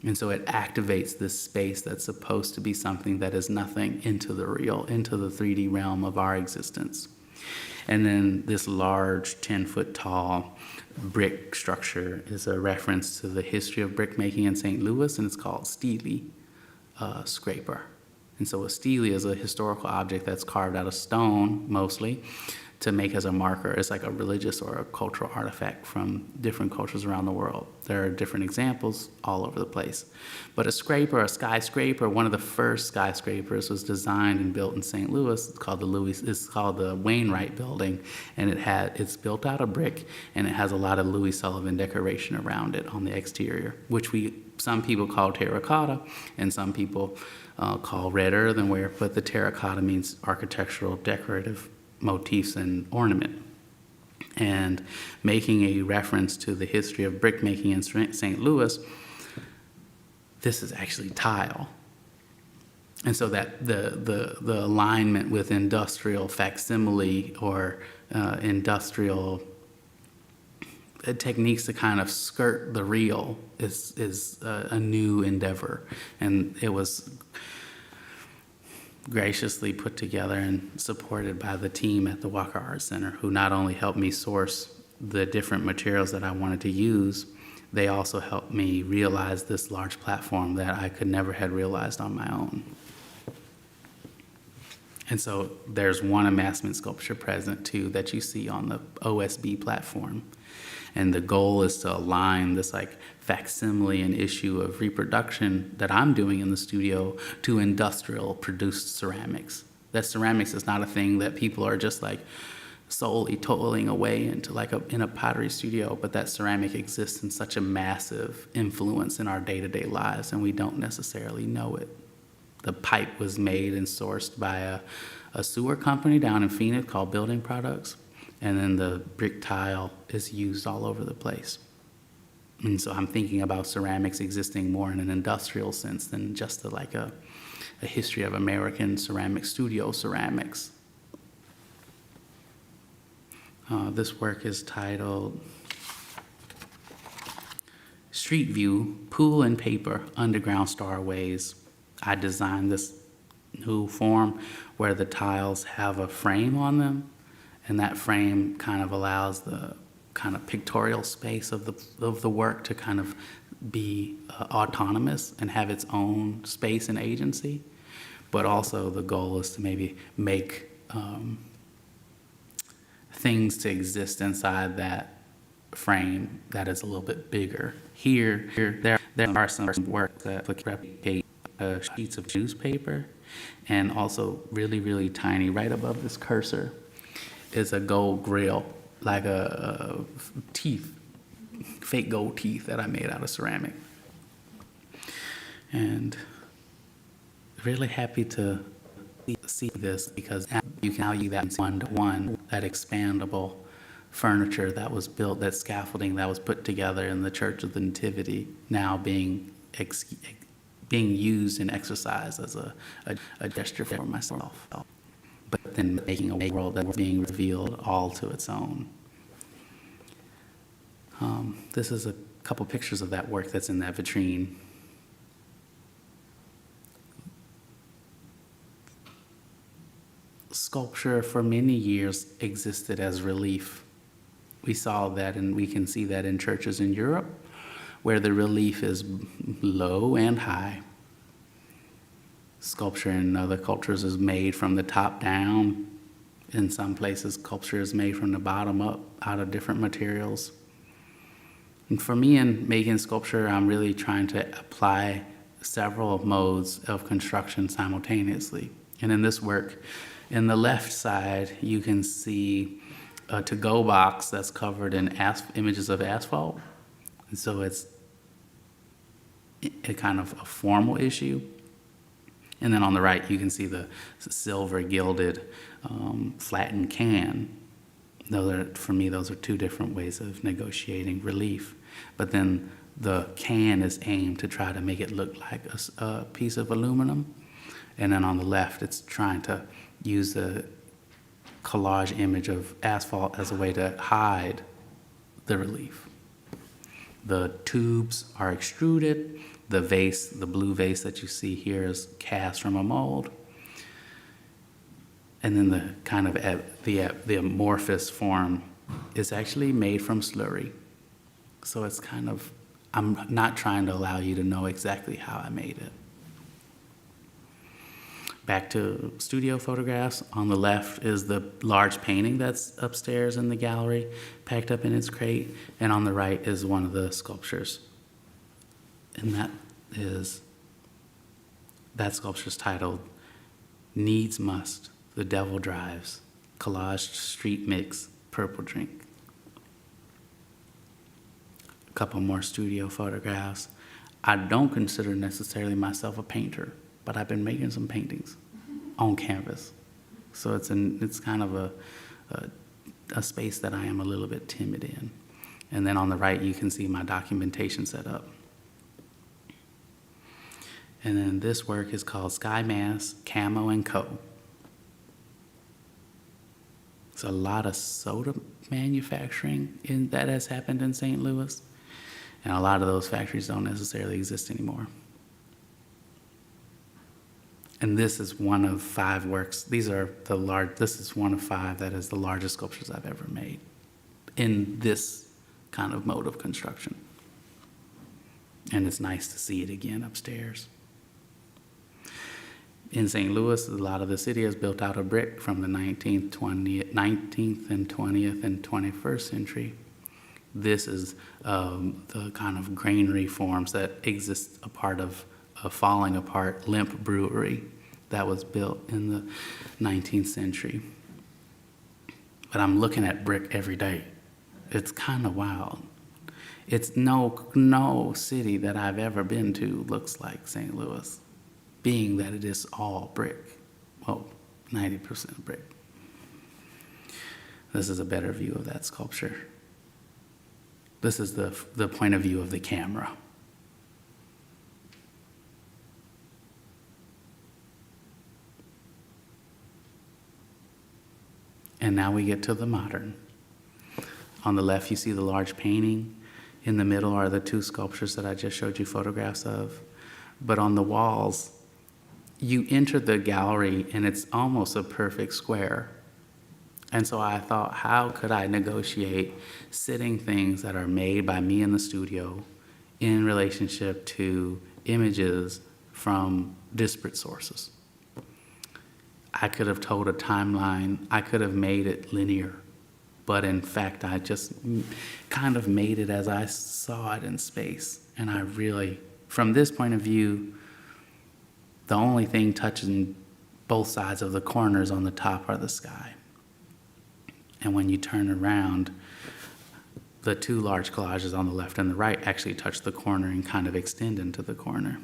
And so it activates this space that's supposed to be something that is nothing into the real, into the 3D realm of our existence. And then this large 10-foot tall brick structure is a reference to the history of brick making in St. Louis, and it's called Stele scraper. And so a stele is a historical object that's carved out of stone, mostly, to make as a marker. It's like a religious or a cultural artifact from different cultures around the world. There are different examples all over the place. But a scraper, a skyscraper, one of the first skyscrapers was designed and built in St. Louis. It's called the Wainwright Building, and it's built out of brick, and it has a lot of Louis Sullivan decoration around it on the exterior, which some people call terracotta, and some people call red earthenware, but the terracotta means architectural decorative motifs and ornament. And making a reference to the history of brick making in St. Louis, this is actually tile. And so that the alignment with industrial facsimile or industrial techniques to kind of skirt the real is a new endeavor. And it was graciously put together and supported by the team at the Walker Art Center, who not only helped me source the different materials that I wanted to use, they also helped me realize this large platform that I could never have realized on my own. And so there's one amassment sculpture present too that you see on the OSB platform. And the goal is to align this like facsimile and issue of reproduction that I'm doing in the studio to industrial produced ceramics. That ceramics is not a thing that people are just like solely toiling away into like in a pottery studio, but that ceramic exists in such a massive influence in our day-to-day lives, and we don't necessarily know it. The pipe was made and sourced by a sewer company down in Phoenix called Building Products. And then the brick tile is used all over the place. And so I'm thinking about ceramics existing more in an industrial sense than just a history of American ceramic studio ceramics. This work is titled Street View, Pool and Paper, Underground Starways. I designed this new form where the tiles have a frame on them, and that frame kind of allows the kind of pictorial space of the work to kind of be autonomous and have its own space and agency. But also the goal is to maybe make things to exist inside that frame that is a little bit bigger. Here, There are some works that replicate sheets of newspaper, and also really, really tiny, right above this cursor, is a gold grill, like a teeth, fake gold teeth that I made out of ceramic. And really happy to see this, because you can now use that one-to-one, that expandable furniture that was built, that scaffolding that was put together in the Church of the Nativity, now being used and exercised as a gesture for myself, but then making a world that was being revealed all to its own. This is a couple pictures of that work that's in that vitrine. Sculpture for many years existed as relief. We saw that, and we can see that in churches in Europe, where the relief is low and high. Sculpture in other cultures is made from the top down. In some places, sculpture is made from the bottom up, out of different materials. And for me, in making sculpture, I'm really trying to apply several modes of construction simultaneously. And in this work, in the left side, you can see a to-go box that's covered in images of asphalt. And so it's a kind of a formal issue. And then on the right, you can see the silver gilded flattened can. For me, those are two different ways of negotiating relief. But then the can is aimed to try to make it look like a piece of aluminum. And then on the left, it's trying to use the collage image of asphalt as a way to hide the relief. The tubes are extruded. The vase, the blue vase that you see here, is cast from a mold. And then the kind of the amorphous form is actually made from slurry. So it's kind of, I'm not trying to allow you to know exactly how I made it. Back to studio photographs. On the left is the large painting that's upstairs in the gallery, packed up in its crate. And on the right is one of the sculptures. And that sculpture's titled Needs Must, The Devil Drives, Collaged Street Mix, Purple Drink. A couple more studio photographs. I don't consider necessarily myself a painter, but I've been making some paintings on canvas. So it's kind of a space that I am a little bit timid in. And then on the right, you can see my documentation set up. And then this work is called Sky Mass, Camo & Co. It's a lot of soda manufacturing that has happened in St. Louis. And a lot of those factories don't necessarily exist anymore. And this is one of 5 works. This is one of 5 that is the largest sculptures I've ever made in this kind of mode of construction. And it's nice to see it again upstairs. In St. Louis, a lot of the city is built out of brick from the 19th and 20th and 21st century. This is the kind of granary forms that exist a part of a falling apart Limp brewery that was built in the 19th century. But I'm looking at brick every day. It's kind of wild. It's no city that I've ever been to looks like St. Louis, being that it is all brick. Well, 90% brick. This is a better view of that sculpture. This is the point of view of the camera. And now we get to the modern. On the left, you see the large painting. In the middle are the 2 sculptures that I just showed you photographs of. But on the walls, you enter the gallery and it's almost a perfect square. And so I thought, how could I negotiate sitting things that are made by me in the studio in relationship to images from disparate sources? I could have told a timeline, I could have made it linear, but in fact, I just kind of made it as I saw it in space. And I really, from this point of view, the only thing touching both sides of the corners on the top are the sky. And when you turn around, the two large collages on the left and the right actually touch the corner and kind of extend into the corner.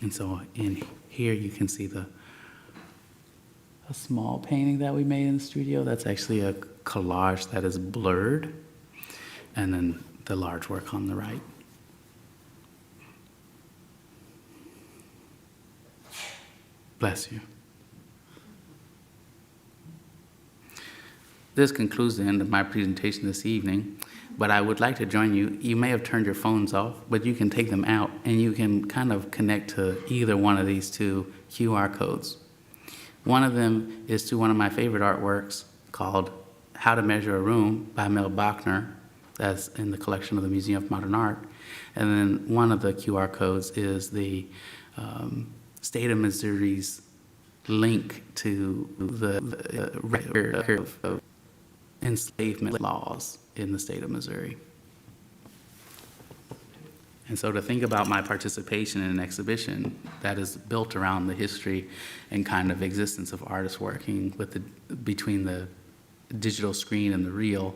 And so in here you can see a small painting that we made in the studio. That's actually a collage that is blurred, and then the large work on the right. Bless you. This concludes the end of my presentation this evening, but I would like to join you. You may have turned your phones off, but you can take them out and you can kind of connect to either one of these two QR codes. One of them is to one of my favorite artworks called How to Measure a Room by Mel Bachner. That's in the collection of the Museum of Modern Art. And then one of the QR codes is the state of Missouri's link to the record of enslavement laws in the state of Missouri. And so to think about my participation in an exhibition that is built around the history and kind of existence of artists working with between the digital screen and the real,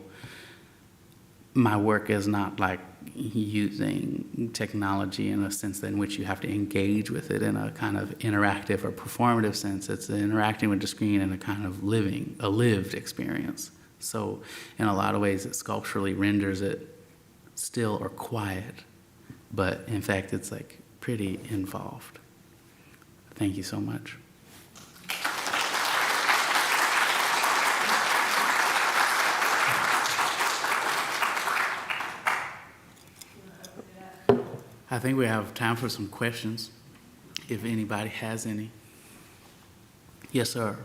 my work is not like using technology in a sense in which you have to engage with it in a kind of interactive or performative sense. It's interacting with the screen in a kind of a lived experience. So in a lot of ways, it sculpturally renders it still or quiet, but in fact, it's like pretty involved. Thank you so much. I think we have time for some questions, if anybody has any. Yes, sir.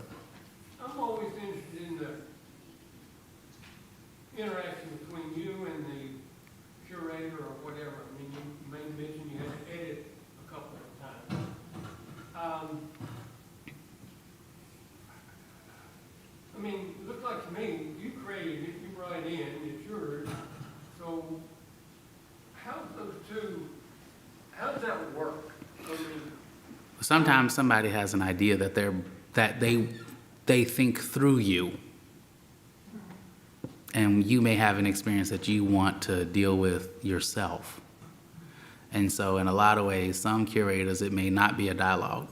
I'm always interested in the interaction between you and the curator or whatever. I mean, you made mention you had to edit a couple of times. I mean, it looked like to me, you created it, you brought it in, it's yours. So how's those two, how does that work? I mean, Sometimes somebody has an idea that they think through you, and you may have an experience that you want to deal with yourself. And so in a lot of ways, some curators, it may not be a dialogue.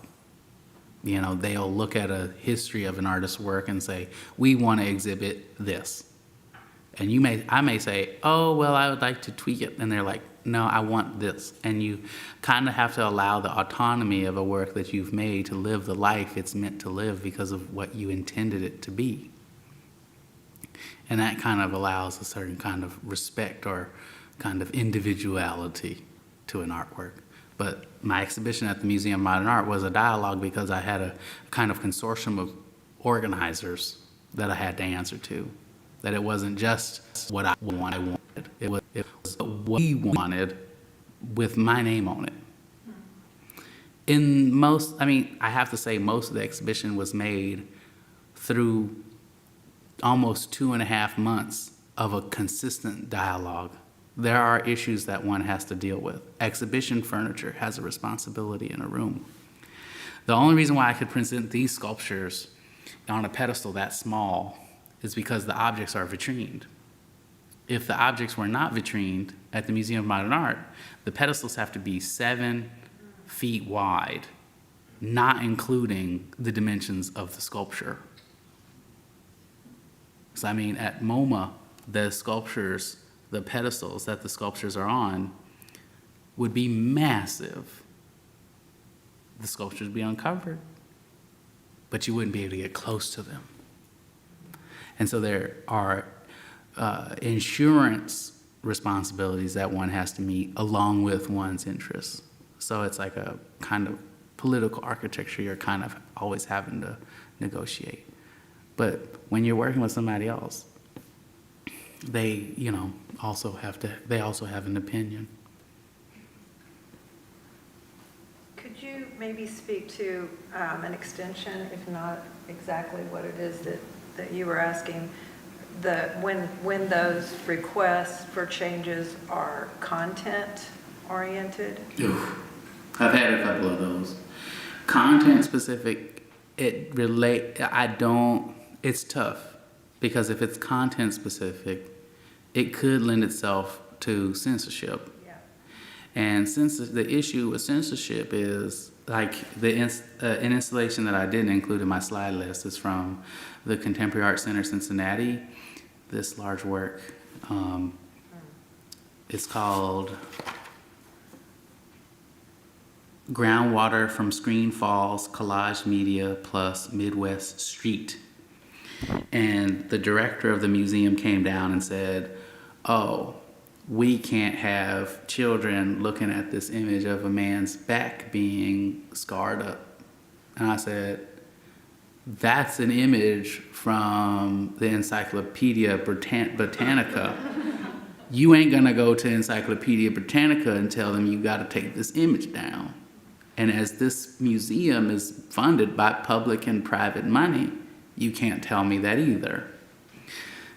You know, they'll look at a history of an artist's work and say, we want to exhibit this. And I may say, oh, well, I would like to tweak it. And they're like, no, I want this. And you kind of have to allow the autonomy of a work that you've made to live the life it's meant to live because of what you intended it to be. And that kind of allows a certain kind of respect or kind of individuality to an artwork. But my exhibition at the Museum of Modern Art was a dialogue because I had a kind of consortium of organizers that I had to answer to. That it wasn't just what I wanted. It was what we wanted with my name on it. I have to say most of the exhibition was made through almost 2.5 months of a consistent dialogue. There are issues that one has to deal with. Exhibition furniture has a responsibility in a room. The only reason why I could present these sculptures on a pedestal that small is because the objects are vitrined. If the objects were not vitrined at the Museum of Modern Art, the pedestals have to be 7 feet wide, not including the dimensions of the sculpture. So I mean, at MoMA, the sculptures, the pedestals that the sculptures are on would be massive. The sculptures would be uncovered, but you wouldn't be able to get close to them. And so there are insurance responsibilities that one has to meet along with one's interests. So it's like a kind of political architecture you're kind of always having to negotiate. But when you're working with somebody else, they, also have an opinion. Could you maybe speak to an extension, if not exactly what it is that that you were asking, when those requests for changes are content-oriented? Oof. I've had a couple of those. Content specific, it's tough, because if it's content specific, it could lend itself to censorship. Yeah. And the issue with censorship is, like, an installation that I didn't include in my slide list is from the Contemporary Art Center Cincinnati. This large work, it's called Groundwater from Screen Falls, Collage Media plus Midwest Street. And the director of the museum came down and said, oh, we can't have children looking at this image of a man's back being scarred up. And I said, that's an image from the Encyclopedia Britannica. You ain't gonna go to Encyclopedia Britannica and tell them you gotta take this image down. And as this museum is funded by public and private money, you can't tell me that either.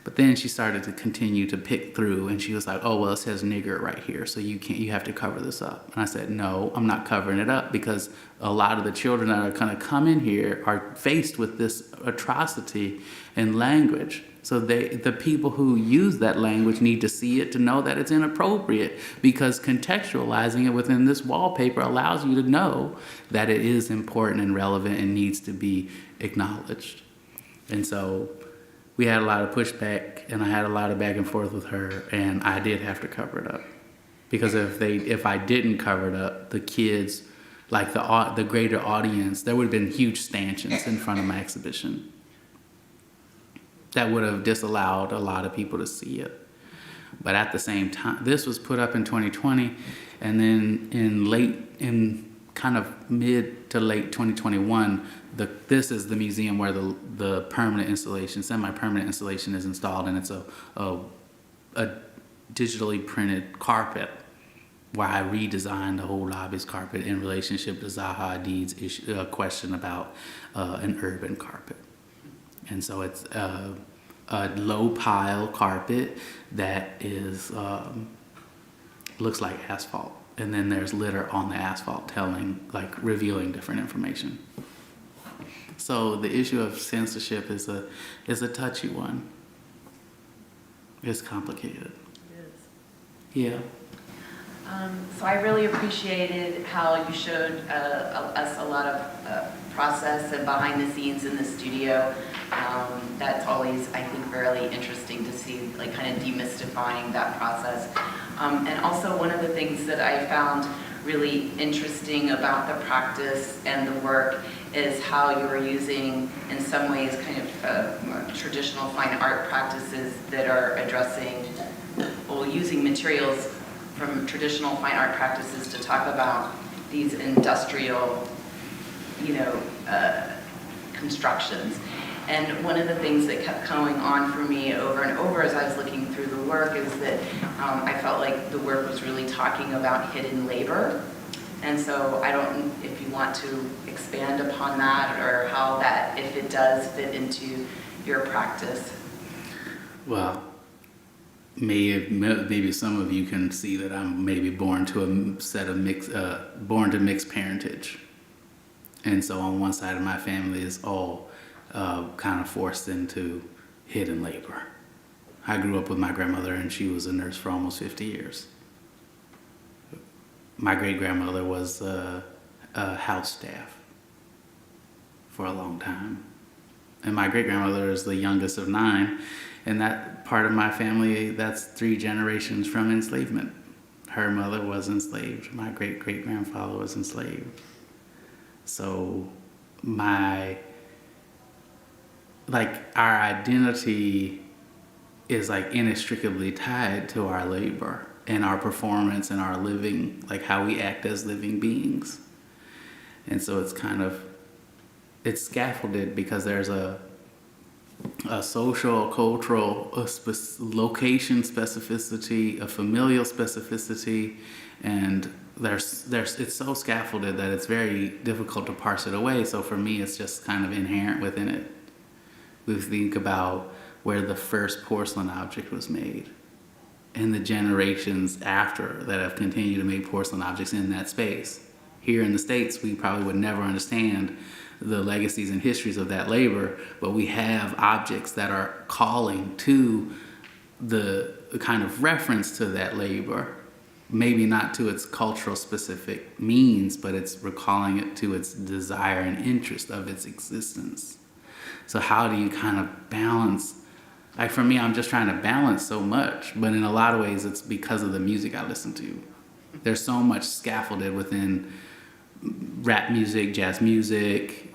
But then she started to continue to pick through, and she was like, oh, well, it says nigger right here, so you have to cover this up. And I said, no, I'm not covering it up, because a lot of the children that are gonna come in here are faced with this atrocity in language. So the people who use that language need to see it to know that it's inappropriate, because contextualizing it within this wallpaper allows you to know that it is important and relevant and needs to be acknowledged. And so we had a lot of pushback, and I had a lot of back and forth with her, and I did have to cover it up. Because if I didn't cover it up, the kids, like the greater audience, there would have been huge stanchions in front of my exhibition that would have disallowed a lot of people to see it. But at the same time, this was put up in 2020, and then in kind of mid to late 2021, this is the museum where the permanent installation, semi-permanent installation is installed, and it's a digitally printed carpet, where I redesigned the whole lobby's carpet in relationship to Zaha Hadid's question about an urban carpet. And so it's a low pile carpet that is looks like asphalt, and then there's litter on the asphalt revealing different information. So the issue of censorship is a touchy one. It's complicated. It is. Yeah. So I really appreciated how you showed us a lot of process and behind the scenes in the studio. That's always, I think, really interesting to see, like, kind of demystifying that process. And also one of the things that I found really interesting about the practice and the work is how you are using, in some ways, kind of traditional fine art practices that are addressing, well, using materials from traditional fine art practices to talk about these industrial, constructions. And one of the things that kept going on for me over and over as I was looking through the work is that I felt like the work was really talking about hidden labor. And so I don't, if you want to expand upon that, or how that, if it does fit into your practice. Well, maybe some of you can see that I'm maybe born to mixed parentage. And so on one side of my family is all kind of forced into hidden labor. I grew up with my grandmother, and she was a nurse for almost 50 years. My great-grandmother was a house staff for a long time. And my great-grandmother is the youngest of 9, and that part of my family, that's 3 generations from enslavement. Her mother was enslaved. My great-great-grandfather was enslaved. So our identity is inextricably tied to our labor and our performance and our living, how we act as living beings. And so it's scaffolded because there's a social, cultural, location specificity, a familial specificity, and it's so scaffolded that it's very difficult to parse it away. So for me, it's just kind of inherent within it. We think about where the first porcelain object was made and the generations after that have continued to make porcelain objects in that space. Here in the States, we probably would never understand the legacies and histories of that labor, but we have objects that are calling to the kind of reference to that labor, maybe not to its cultural specific means, but it's recalling it to its desire and interest of its existence. So how do you kind of balance? Like for me, I'm just trying to balance so much, but in a lot of ways it's because of the music I listen to. There's so much scaffolded within rap music, jazz music.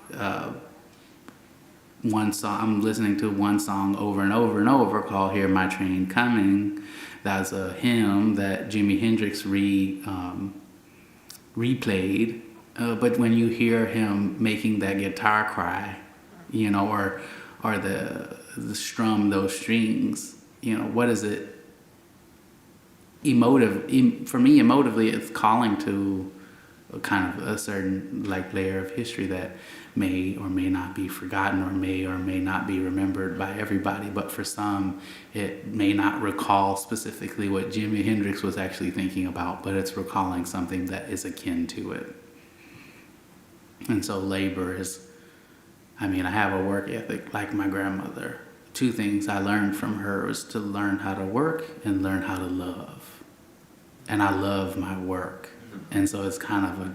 One song, I'm listening to one song over and over and over called Hear My Train Coming. That's a hymn that Jimi Hendrix replayed. But when you hear him making that guitar cry, you know, or the strum those strings, you know, what is it? Emotive. For me, emotively, it's calling to a kind of a certain like layer of history that may or may not be forgotten or may not be remembered by everybody, but for some it may not recall specifically what Jimi Hendrix was actually thinking about, but it's recalling something that is akin to it. And so labor is, I mean, I have a work ethic like my grandmother. Two things I learned from her was to learn how to work and learn how to love. And I love my work. And so it's kind of a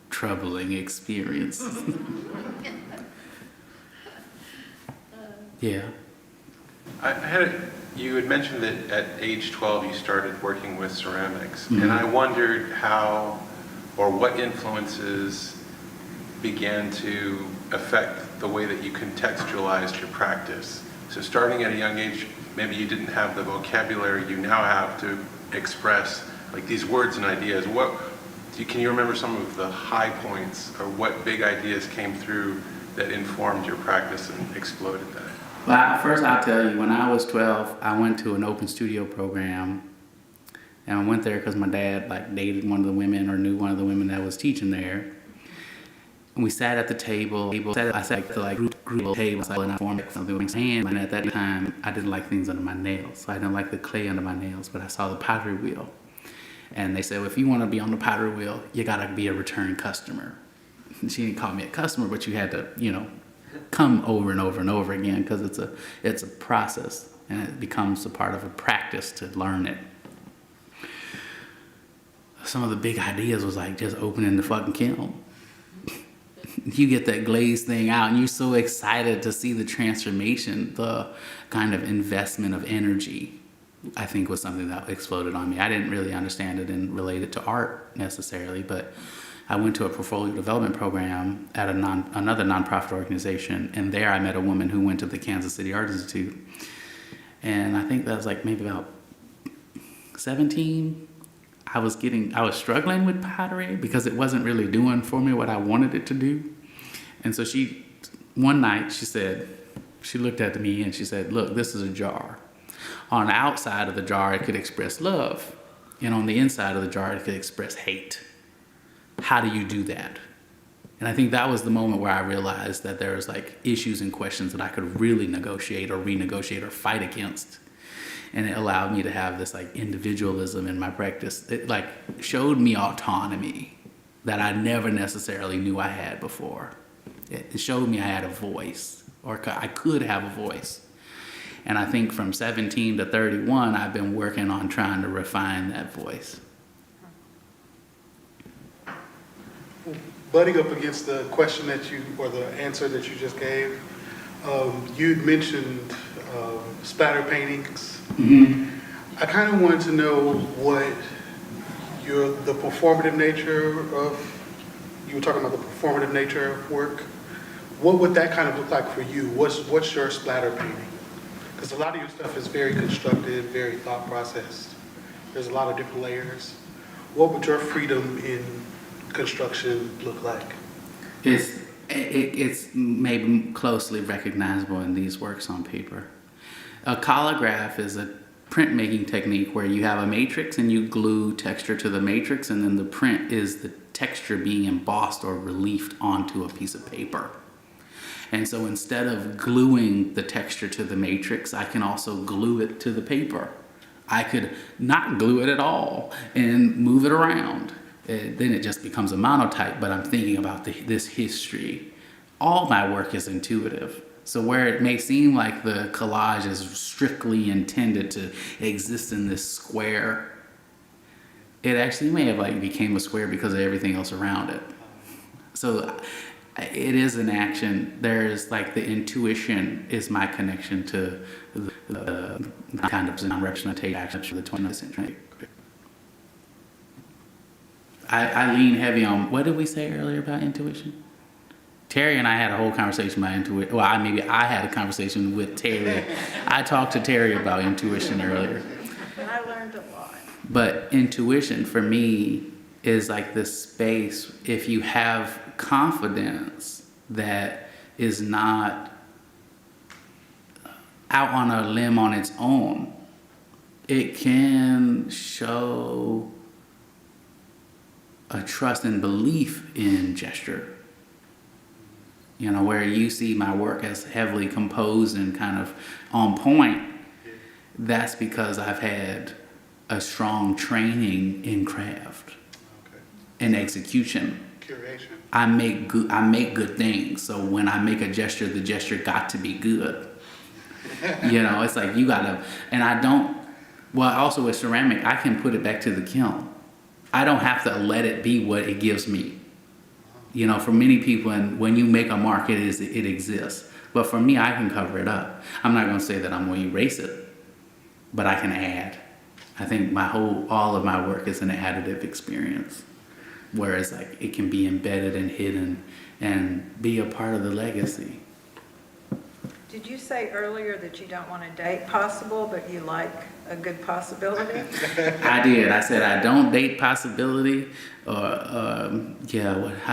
troubling experience. Yeah. You had mentioned that at age 12 you started working with ceramics, and I wondered how or what influences began to affect the way that you contextualized your practice. So starting at a young age, maybe you didn't have the vocabulary you now have to express like these words and ideas. Can you remember some of the high points or what big ideas came through that informed your practice and exploded that? Well, first I'll tell you, when I was 12, I went to an open studio program, and I went there because my dad like dated one of the women or knew one of the women that was teaching there. And we sat at the table. I sat at the like group table, and I formed something with my hand. And at that time, I didn't like things under my nails. So I didn't like the clay under my nails, but I saw the pottery wheel. And they said, well, if you want to be on the pottery wheel, you got to be a return customer. And she didn't call me a customer, but you had to, you know, come over and over and over again because it's a process, and it becomes a part of a practice to learn it. Some of the big ideas was like just opening the fucking kiln. You get that glazed thing out and you're so excited to see the transformation, the kind of investment of energy, I think was something that exploded on me. I didn't really understand it and relate it to art necessarily, but I went to a portfolio development program at another nonprofit organization, and there I met a woman who went to the Kansas City Art Institute. And I think that was like maybe about 17. I was struggling with pottery because it wasn't really doing for me what I wanted it to do. And so one night she looked at me and she said, look, this is a jar. On the outside of the jar, it could express love. And on the inside of the jar, it could express hate. How do you do that? And I think that was the moment where I realized that there was like issues and questions that I could really negotiate or renegotiate or fight against. And it allowed me to have this like individualism in my practice. It like showed me autonomy that I never necessarily knew I had before. It showed me I had a voice, or I could have a voice. And I think from 17 to 31, I've been working on trying to refine that voice. Butting up against the question or the answer that you just gave, you'd mentioned splatter paintings. Mm-hmm. I kind of wanted to know what the performative nature of, you were talking about the performative nature of work. What would that kind of look like for you? What's your splatter painting? Because a lot of your stuff is very constructed, very thought processed. There's a lot of different layers. What would your freedom in construction look like? It's maybe closely recognizable in these works on paper. A collograph is a printmaking technique where you have a matrix and you glue texture to the matrix, and then the print is the texture being embossed or reliefed onto a piece of paper. And so instead of gluing the texture to the matrix, I can also glue it to the paper. I could not glue it at all and move it around. Then it just becomes a monotype, but I'm thinking about this history. All my work is intuitive. So where it may seem like the collage is strictly intended to exist in this square, it actually may have like became a square because of everything else around it. So it is an action. There's like the intuition is my connection to the kind of non-representation action of the 20th century. I lean heavy on, what did we say earlier about intuition? Terry and I had a whole conversation about intuition. Well, I had a conversation with Terry. I talked to Terry about intuition earlier. And I learned a lot. But intuition for me is like this space, if you have confidence that is not out on a limb on its own, it can show a trust and belief in gesture. You know, where you see my work as heavily composed and kind of on point, that's because I've had a strong training in craft and execution. Curation. I make good things. So when I make a gesture, the gesture got to be good. You know, it's like you gotta, and I don't, well, also with ceramic, I can put it back to the kiln. I don't have to let it be what it gives me. You know, for many people, and when you make a mark, it exists. But for me, I can cover it up. I'm not gonna say that I'm gonna erase it, but I can add. I think all of my work is an additive experience. Whereas like it can be embedded and hidden and be a part of the legacy. Did you say earlier that you don't want to date possible, but you like a good possibility? I did. I said I don't date possibility, I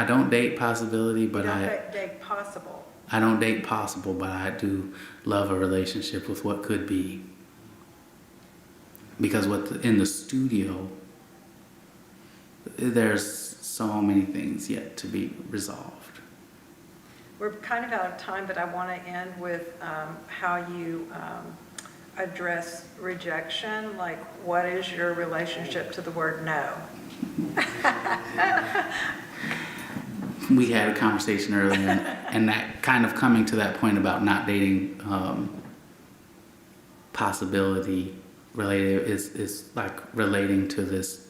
don't date possibility, but You don't date possible. I don't date possible, but I do love a relationship with what could be. Because in the studio, there's so many things yet to be resolved. We're kind of out of time, but I want to end with how you address rejection. Like, what is your relationship to the word no? We had a conversation earlier, and that kind of coming to that point about not dating possibility related is like relating to this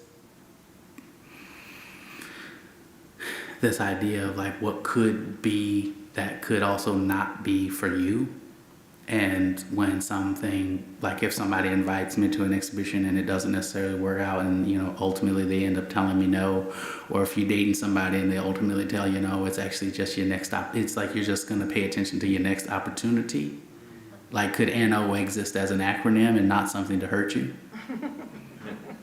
idea of like what could be that could also not be for you. And when something, like if somebody invites me to an exhibition and it doesn't necessarily work out and, you know, ultimately they end up telling me no, or if you're dating somebody and they ultimately tell you no, it's actually just your next it's like you're just going to pay attention to your next opportunity. Like, could NO exist as an acronym and not something to hurt you?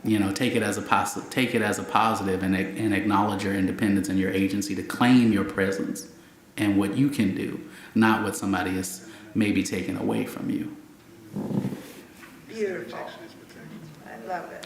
You know, take it as a positive and acknowledge your independence and your agency to claim your presence and what you can do, not what somebody is maybe taking away from you. Beautiful. I love it.